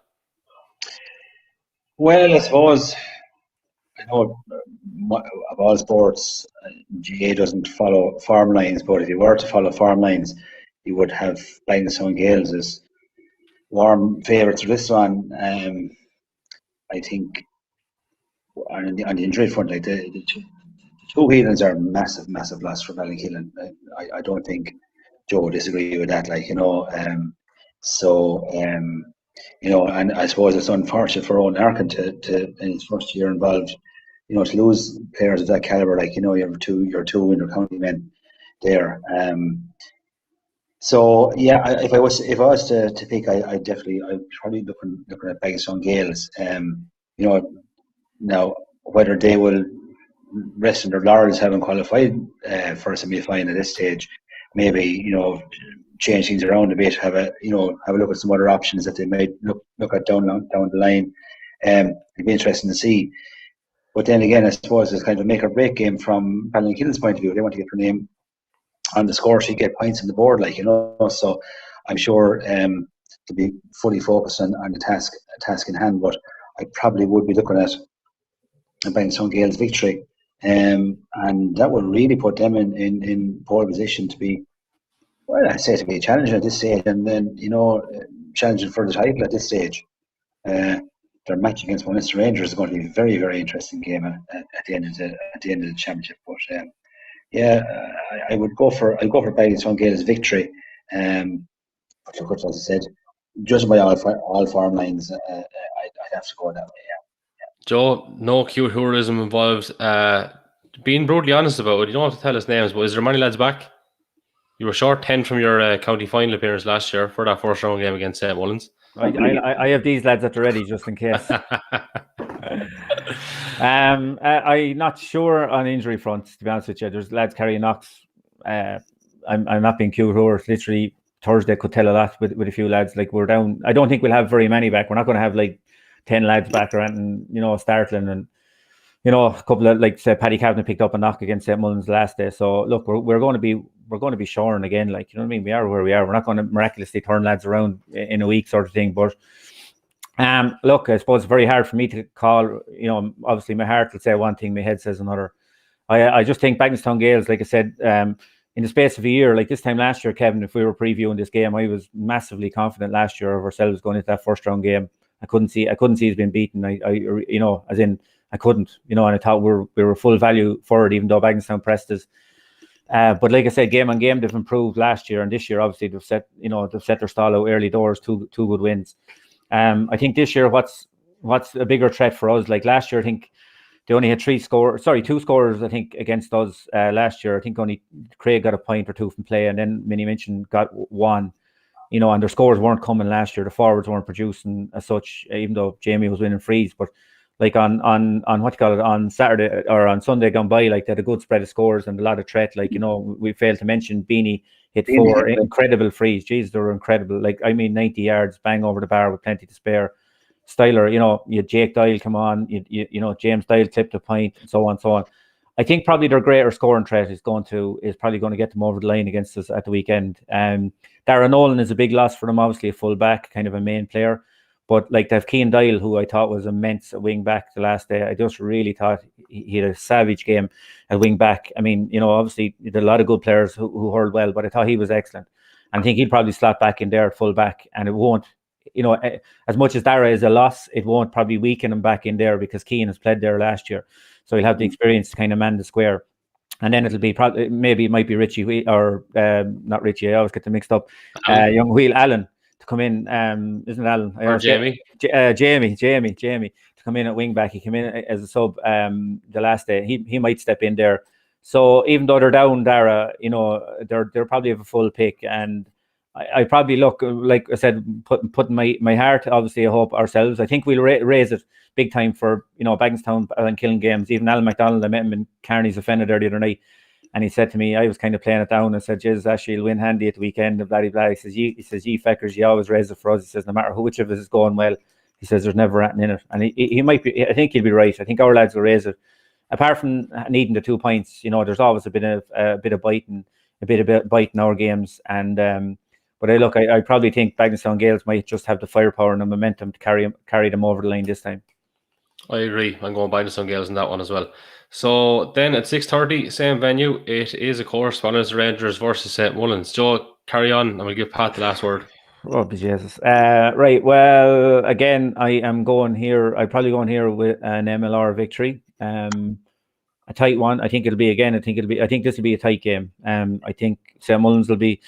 Well, I suppose, I know of all sports, GA doesn't follow farm lines, but if you were to follow farm lines, you would have Bagenalstown Gales as warm favourites for this one. I think on the injury front, like the two Whelans are massive loss for Ballinkillen. I don't think Joe would disagree with that, and I suppose it's unfortunate for Owen Arkin to in his first year involved, to lose players of that caliber, you have your two inter-county men there. If I was to pick, I'd probably looking at Bagenalstown Gales. Now whether they will rest in their laurels having qualified for a semi-final at this stage, maybe change things around a bit, have a look at some other options that they might look at down the line. It'd be interesting to see. But then again, I suppose it's kind of a make or break game from Ballinkillen's point of view. They want to get their name on the score sheet, get points on the board, So I'm sure to be fully focused on the task in hand. But I probably would be looking at Bagenalstown Gales victory, and that would really put them in pole position to be, well, I'd say to be a challenger at this stage, and then challenging for the title at this stage. Their match against Munster Rangers is going to be a very, very interesting game at the end of the championship. But I would go for Bagenalstown Gales victory. But look, as I said, just by all farm lines, I'd have to go that way. Yeah. Joe, no cute hoorism involved. Being brutally honest about it, you don't have to tell us names, but is there many lads back? You were short 10 from your county final appearance last year for that first round game against St. Mullins. I have these lads at the ready just in case. I'm not sure on injury fronts, to be honest with you. There's lads carrying knocks. I'm not being cute or literally Thursday could tell a lot with a few lads. Like, we're down. I don't think we'll have very many back. We're not going to have like 10 lads back or anything, startling, and a couple of, like, say, Paddy Kavanagh picked up a knock against St. Mullins last day. So look, we're going to be shorn again. Like, you know what I mean? We are where we are. We're not going to miraculously turn lads around in a week, sort of thing. But look, I suppose it's very hard for me to call. Obviously my heart will say one thing, my head says another. I just think Bagenalstown Gales, like I said, in the space of a year, like this time last year, Kevin, if we were previewing this game, I was massively confident last year of ourselves going into that first round game. I couldn't see us being beaten. I couldn't, and I thought we were full value for it, even though Bagenalstown pressed us. But like I said, game on game, they've improved last year, and this year, obviously, they've set their stall out early doors, two good wins. I think this year, what's a bigger threat for us? Like last year, I think they only had two scorers, I think, against us last year. I think only Craig got a point or two from play, and then Minnie Minchin got one. And their scores weren't coming last year. The forwards weren't producing as such, even though Jamie was winning frees. But like on on Saturday or on Sunday gone by, like, they had a good spread of scores and a lot of threat. Like, we failed to mention Beanie hit 4 incredible frees. Jeez, they were incredible. Like, 90 yards, bang over the bar with plenty to spare. Styler, you had Jake Doyle come on, you James Doyle clipped a point, and so on, so on. I think probably their greater scoring threat is probably going to get them over the line against us at the weekend. Darragh Nolan is a big loss for them, obviously a full back, kind of a main player. But like, they have Cian Doyle, who I thought was immense at wing back the last day. I just really thought he had a savage game at wing back. Obviously there are a lot of good players who hurled well, but I thought he was excellent. And I think he'll probably slot back in there at full back, and it won't, as much as Darragh is a loss, it won't probably weaken him back in there, because Cian has played there last year. So he'll have the experience to kind of man the square. And then it'll be maybe it might be Richie or not Richie. I always get them mixed up. Young Wheel Allen to come in. Isn't it Allen? Or Jamie? Jamie to come in at wing back. He came in as a sub the last day. He might step in there. So even though they're down, Darragh, they're probably have a full pick. And I probably look, like I said, putting my heart, obviously, I hope ourselves. I think we'll raise it big time for, Bagenalstown and Killing games. Even Alan McDonald, I met him in Carney's offended there the other night, and he said to me, I was kind of playing it down, and said, "Jeez, actually, you'll win handy at the weekend," and blah, blah, blah. He says, "Ye feckers, you always raise it for us." He says, "No matter which of us is going well," he says, "there's never anything in it." And he might be, I think he'll be right. I think our lads will raise it. Apart from needing the 2 points, there's always a bit of biting our games. And but I probably think Bagenalstown Gales might just have the firepower and the momentum to carry them over the line this time. I agree. I'm going Bagenalstown Gales in that one as well. So then at 6:30, same venue, it is, of course, Munster Rangers versus St. Mullins. Joe, carry on, and we'll give Pat the last word. Oh, Jesus. Right. Well, again, I'm probably going here with an MLR victory. A tight one. I think this will be a tight game. I think St. Mullins will be,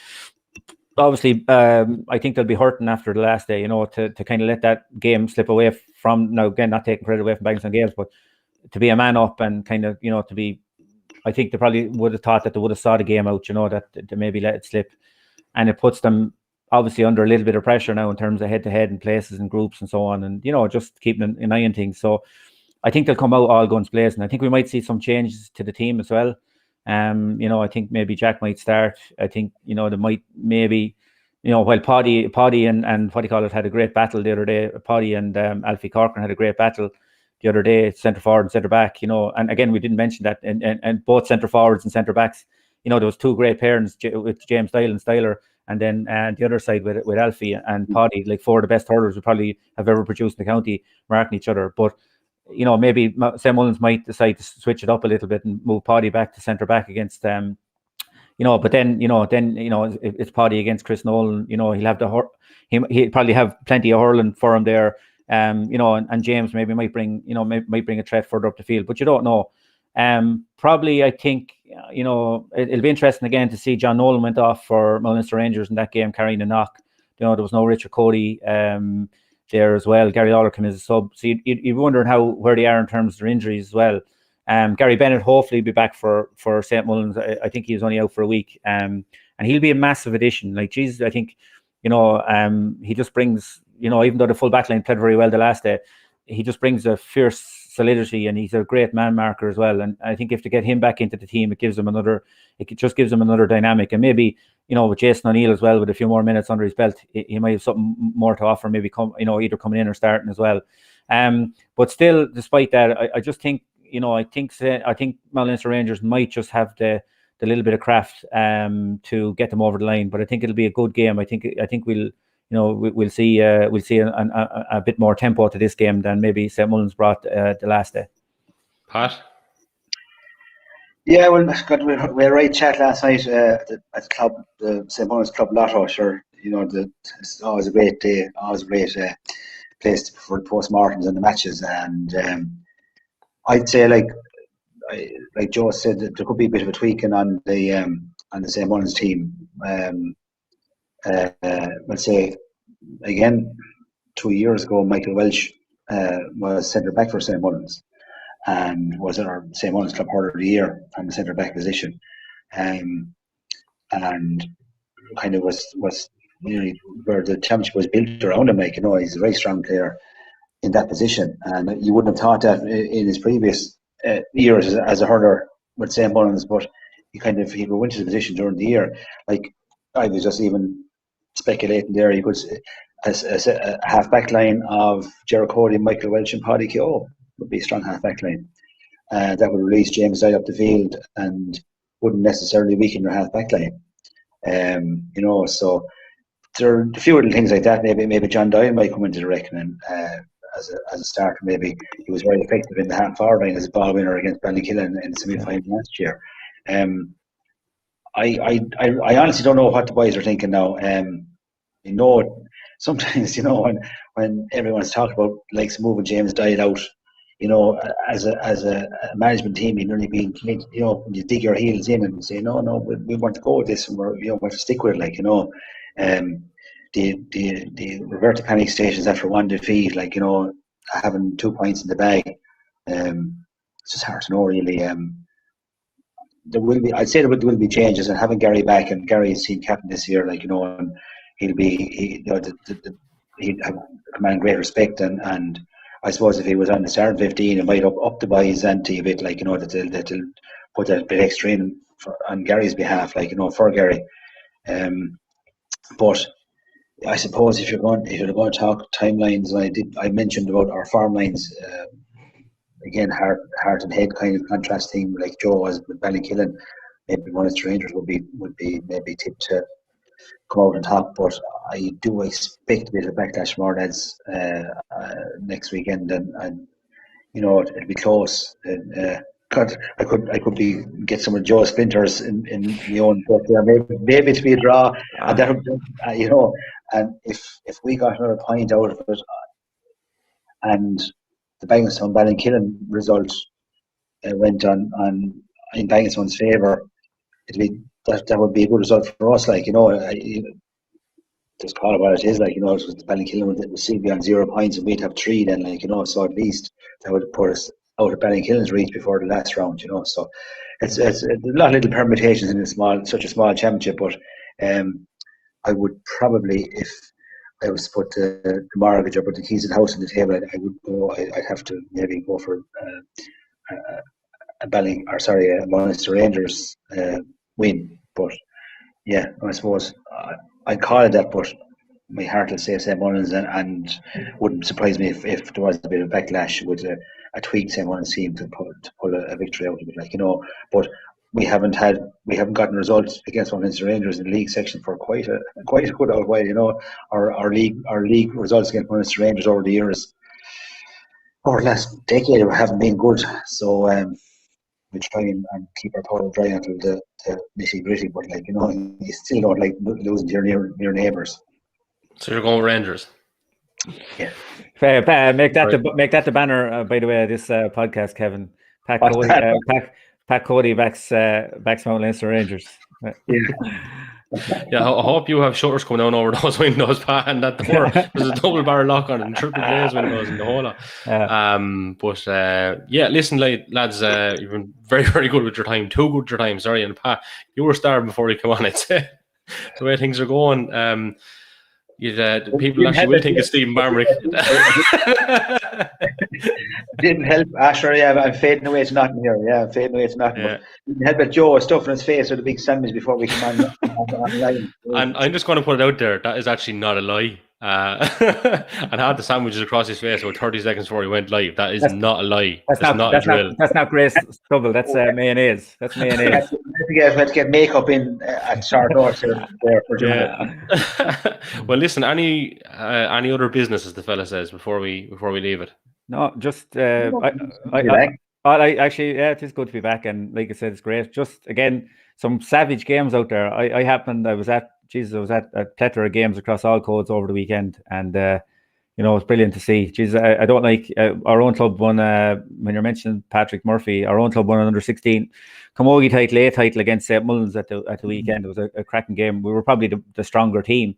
obviously, I think they'll be hurting after the last day, to kind of let that game slip away from, now again, not taking credit away from Bagenalstown Games, but to be a man up and kind of, to be, I think they probably would have thought that they would have saw the game out, that they maybe let it slip. And it puts them obviously under a little bit of pressure now in terms of head-to-head and places and groups and so on, and, just keeping an eye on things. So I think they'll come out all guns blazing. I think we might see some changes to the team as well. I think maybe Jack might start. I think, they might maybe, while Paddy and what do you call it, had a great battle the other day. Paddy and Alfie Corcoran had a great battle. the other day, centre forward and centre back. And again, we didn't mention that, and both centre forwards and centre backs. There was two great pairings with James Doyle and Styler, and then the other side with Alfie and Paddy, like four of the best hurlers we probably have ever produced in the county, marking each other. But maybe Sam Mullins might decide to switch it up a little bit and move Paddy back to centre back against but then it's Paddy against Chris Nolan. He'll have he'll probably have plenty of hurling for him there. And James maybe might bring a threat further up the field, but you don't know. Probably I think it'll be interesting again to see John Nolan went off for Mullinster Rangers in that game carrying a knock. There was no Richard Cody there as well. Gary Lawler came as a sub, so you're wondering where they are in terms of their injuries as well. Gary Bennett hopefully be back for St. Mullins. I think he was only out for a week, and he'll be a massive addition. Like Jesus, I think he just brings, even though the full back line played very well the last day, he just brings a fierce solidity, and he's a great man marker as well. And I think if to get him back into the team, it just gives him another dynamic. And maybe with Jason O'Neill as well, with a few more minutes under his belt, he might have something more to offer. Maybe either coming in or starting as well. But still, despite that, I just think I think Mullinster Rangers might just have the little bit of craft to get them over the line. But I think it'll be a good game. I think we'll see a bit more tempo to this game than maybe St. Mullins brought the last day. Pat? Yeah, well, we had a right chat last night at the club, the St. Mullins Club Lotto. Sure, it's always a great day, always a great place for the post-mortems and the matches. And I'd say, like Joe said, there could be a bit of a tweaking on the St. Mullins team. Let's say, again, 2 years ago, Michael Welch was centre back for St. Mullins and was our St. Mullins Club Hurler of the Year from the centre back position, and kind of was nearly where the championship was built around him. Like, he's a very strong player in that position, and you wouldn't have thought that in his previous years as a hurler with St. Mullins, but he would go into the position during the year. Like, I was just even speculating there, you could a half back line of Gerard Cody, Michael Welch and Paddy Keogh would be a strong half back line. That would release James Doyle up the field and wouldn't necessarily weaken your half back line. So there are a few little things like that. Maybe John Doyle might come into the reckoning as a starter. Maybe he was very effective in the half forward line as a ball winner against Ballykillen in the semi-final last year. I honestly don't know what the boys are thinking now. Sometimes when everyone's talking about likes moving James Doyle out, as a management team, you'd nearly be, when you dig your heels in and say, no, we want to go with this, and we want to stick with it. The revert to panic stations after one defeat, having 2 points in the bag. It's just hard to know, really. I'd say there will be changes, and having Gary back, and Gary is team captain this year, and he'll command great respect, and I suppose if he was on the starting 15, it might up the boys ante a bit, that they'll put that bit extra in on Gary's behalf, for Gary. But I suppose if you're going to talk timelines, and I mentioned about our farm lines, again, heart and head kind of contrast thing, like Joe was with Ballykillen. Maybe one of the Rangers would be maybe tipped to come out on top, but I do expect a bit of backlash from our lads next weekend, and it'll be close. I could get some of Joe's splinters in my own book there, maybe to be a draw, and that and if we got another point out of it, and the Bagenalstown Ballinkillen result went on in Bagenalstown's favour, that would be a good result for us. Just call it what it is. It was the Ballinkillen would still be on 0 points, and we'd have 3 then. So at least that would put us out of Ballinkillen's reach before the last round. So it's a lot of little permutations in such a small championship. But I would probably, if I was to put the mortgage or put the keys of the house on the table, I'd have to maybe go for a Mullinster Rangers win. But yeah, I suppose I'd call it that, but my heart will say St. Mullins, and wouldn't surprise me if there was a bit of backlash with tweak St. Mullins team to pull a victory out of it, like, you know. But we haven't gotten results against Munster Rangers in the league section for quite a good old while, you know. Our league results against Munster Rangers over the years, over the last decade, haven't been good. So we try and keep our powder dry until the nitty gritty. But, like, you know, you still don't like losing to your neighbours. So you're going with Rangers. Yeah. Make that the banner. By the way, this podcast, Kevin. Pat Cody backs Mount Leinster Rangers. Yeah, I hope you have shutters coming down over those windows, Pat, and that door. There's a double barrel lock on it and triple glazed windows in the whole lot. Listen, lads, you've been very, very good with your time. Too good with your time, sorry. And Pat, you were starving before you come on, I'd say. The way things are going. People actually will think it's Stephen Barmerick. Didn't help. Asher, yeah, I'm fading away to nothing here. Yeah, I'm fading away to nothing. Yeah. Didn't help that Joe was stuffing his face with a big sandwich before we come online. And I'm just going to put it out there. That is actually not a lie. And had the sandwiches across his face about 30 seconds before he went live. That's not a lie. That's not a drill. That's not Grace Stubble. That's mayonnaise. That's mayonnaise. We had to get makeup in at short notice there for Jim. Well, listen. Any other business, as the fella says, before we leave it? No, just it is good to be back, and like I said, it's great. Just again, some savage games out there. I was at a plethora of games across all codes over the weekend, and it's brilliant to see. I don't like our own club won. When you're mentioning Patrick Murphy, our own club won an under 16 Camogie title, A title against St. Mullins at the weekend. It was a cracking game. We were probably the stronger team,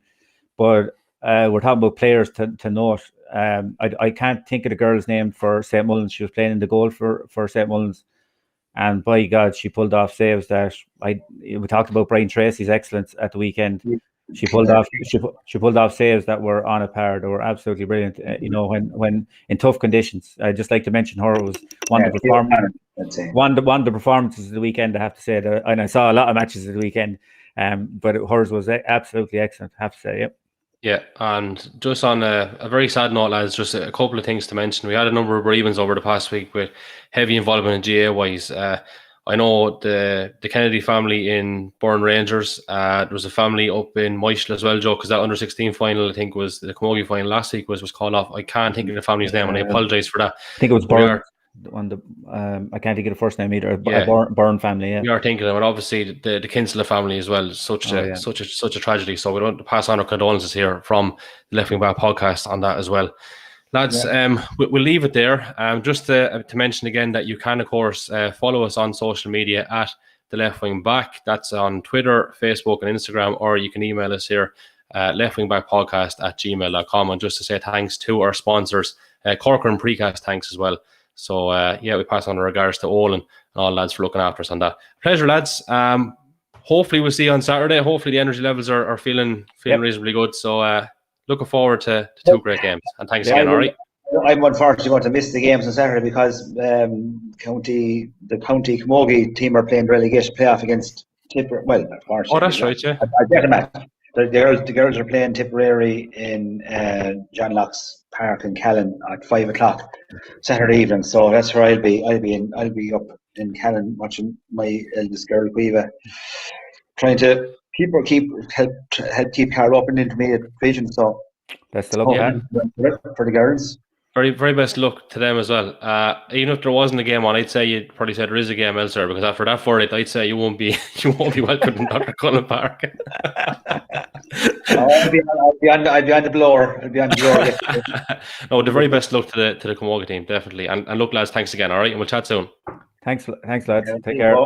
but we're talking about players to note. I can't think of the girl's name for St. Mullins. She was playing in the goal for St. Mullins. And by God, she pulled off saves that we talked about Brian Tracy's excellence at the weekend. She pulled off saves that were on a par. They were absolutely brilliant. When in tough conditions. I just like to mention her. It was one of the performances of the weekend. I have to say that, and I saw a lot of matches of the weekend. But hers was absolutely excellent. I have to say, yep. Yeah, and just on a very sad note, lads, just a couple of things to mention. We had a number of bereavements over the past week with heavy involvement in GA-wise. I know the Kennedy family in Burn Rangers. There was a family up in Moyshel as well, Joe, because that under-16 final, I think, was the Camogie final last week was called off. I can't think of the family's name, and I apologise for that. I think it was Burn. I can't think of the first name either. Burn family. Yeah, we are thinking of, and obviously the Kinsella family as well. Such a tragedy. So we don't pass on our condolences here from the Left Wing Back podcast on that as well, lads. We'll leave it there. Just to mention again that you can, of course, follow us on social media at the Left Wing Back. That's on Twitter, Facebook, and Instagram, or you can email us here. leftwingbackpodcast@gmail.com. And just to say thanks to our sponsors, Corcoran Precast, thanks as well. So, we pass on our regards to Olin and all lads for looking after us on that. Pleasure, lads. Hopefully we'll see you on Saturday. Hopefully the energy levels are feeling reasonably good. So, looking forward to two great games. And thanks again, all right? I'm unfortunately going to miss the games on Saturday because the county Camogie team are playing relegation playoff against Tipper. Well, unfortunately. Oh, that's right, yeah. I get a match. The girls are playing Tipperary in John Locke's Park in Callan at 5:00 Saturday evening. So that's where I'll be up in Callan watching my eldest girl Quiva, trying to help keep Carlow up in the intermediate division. So best of luck for the girls. Very, very best luck to them as well. Even if there wasn't a game on, I'd say you'd probably say there is a game elsewhere, because after that verdict, I'd say you won't be welcome in Dr. Cullen Park. I'll be on the blower. No, the very best luck to the Camogie team, definitely. And look, lads, thanks again. All right, and we'll chat soon. Thanks, lads. Take care.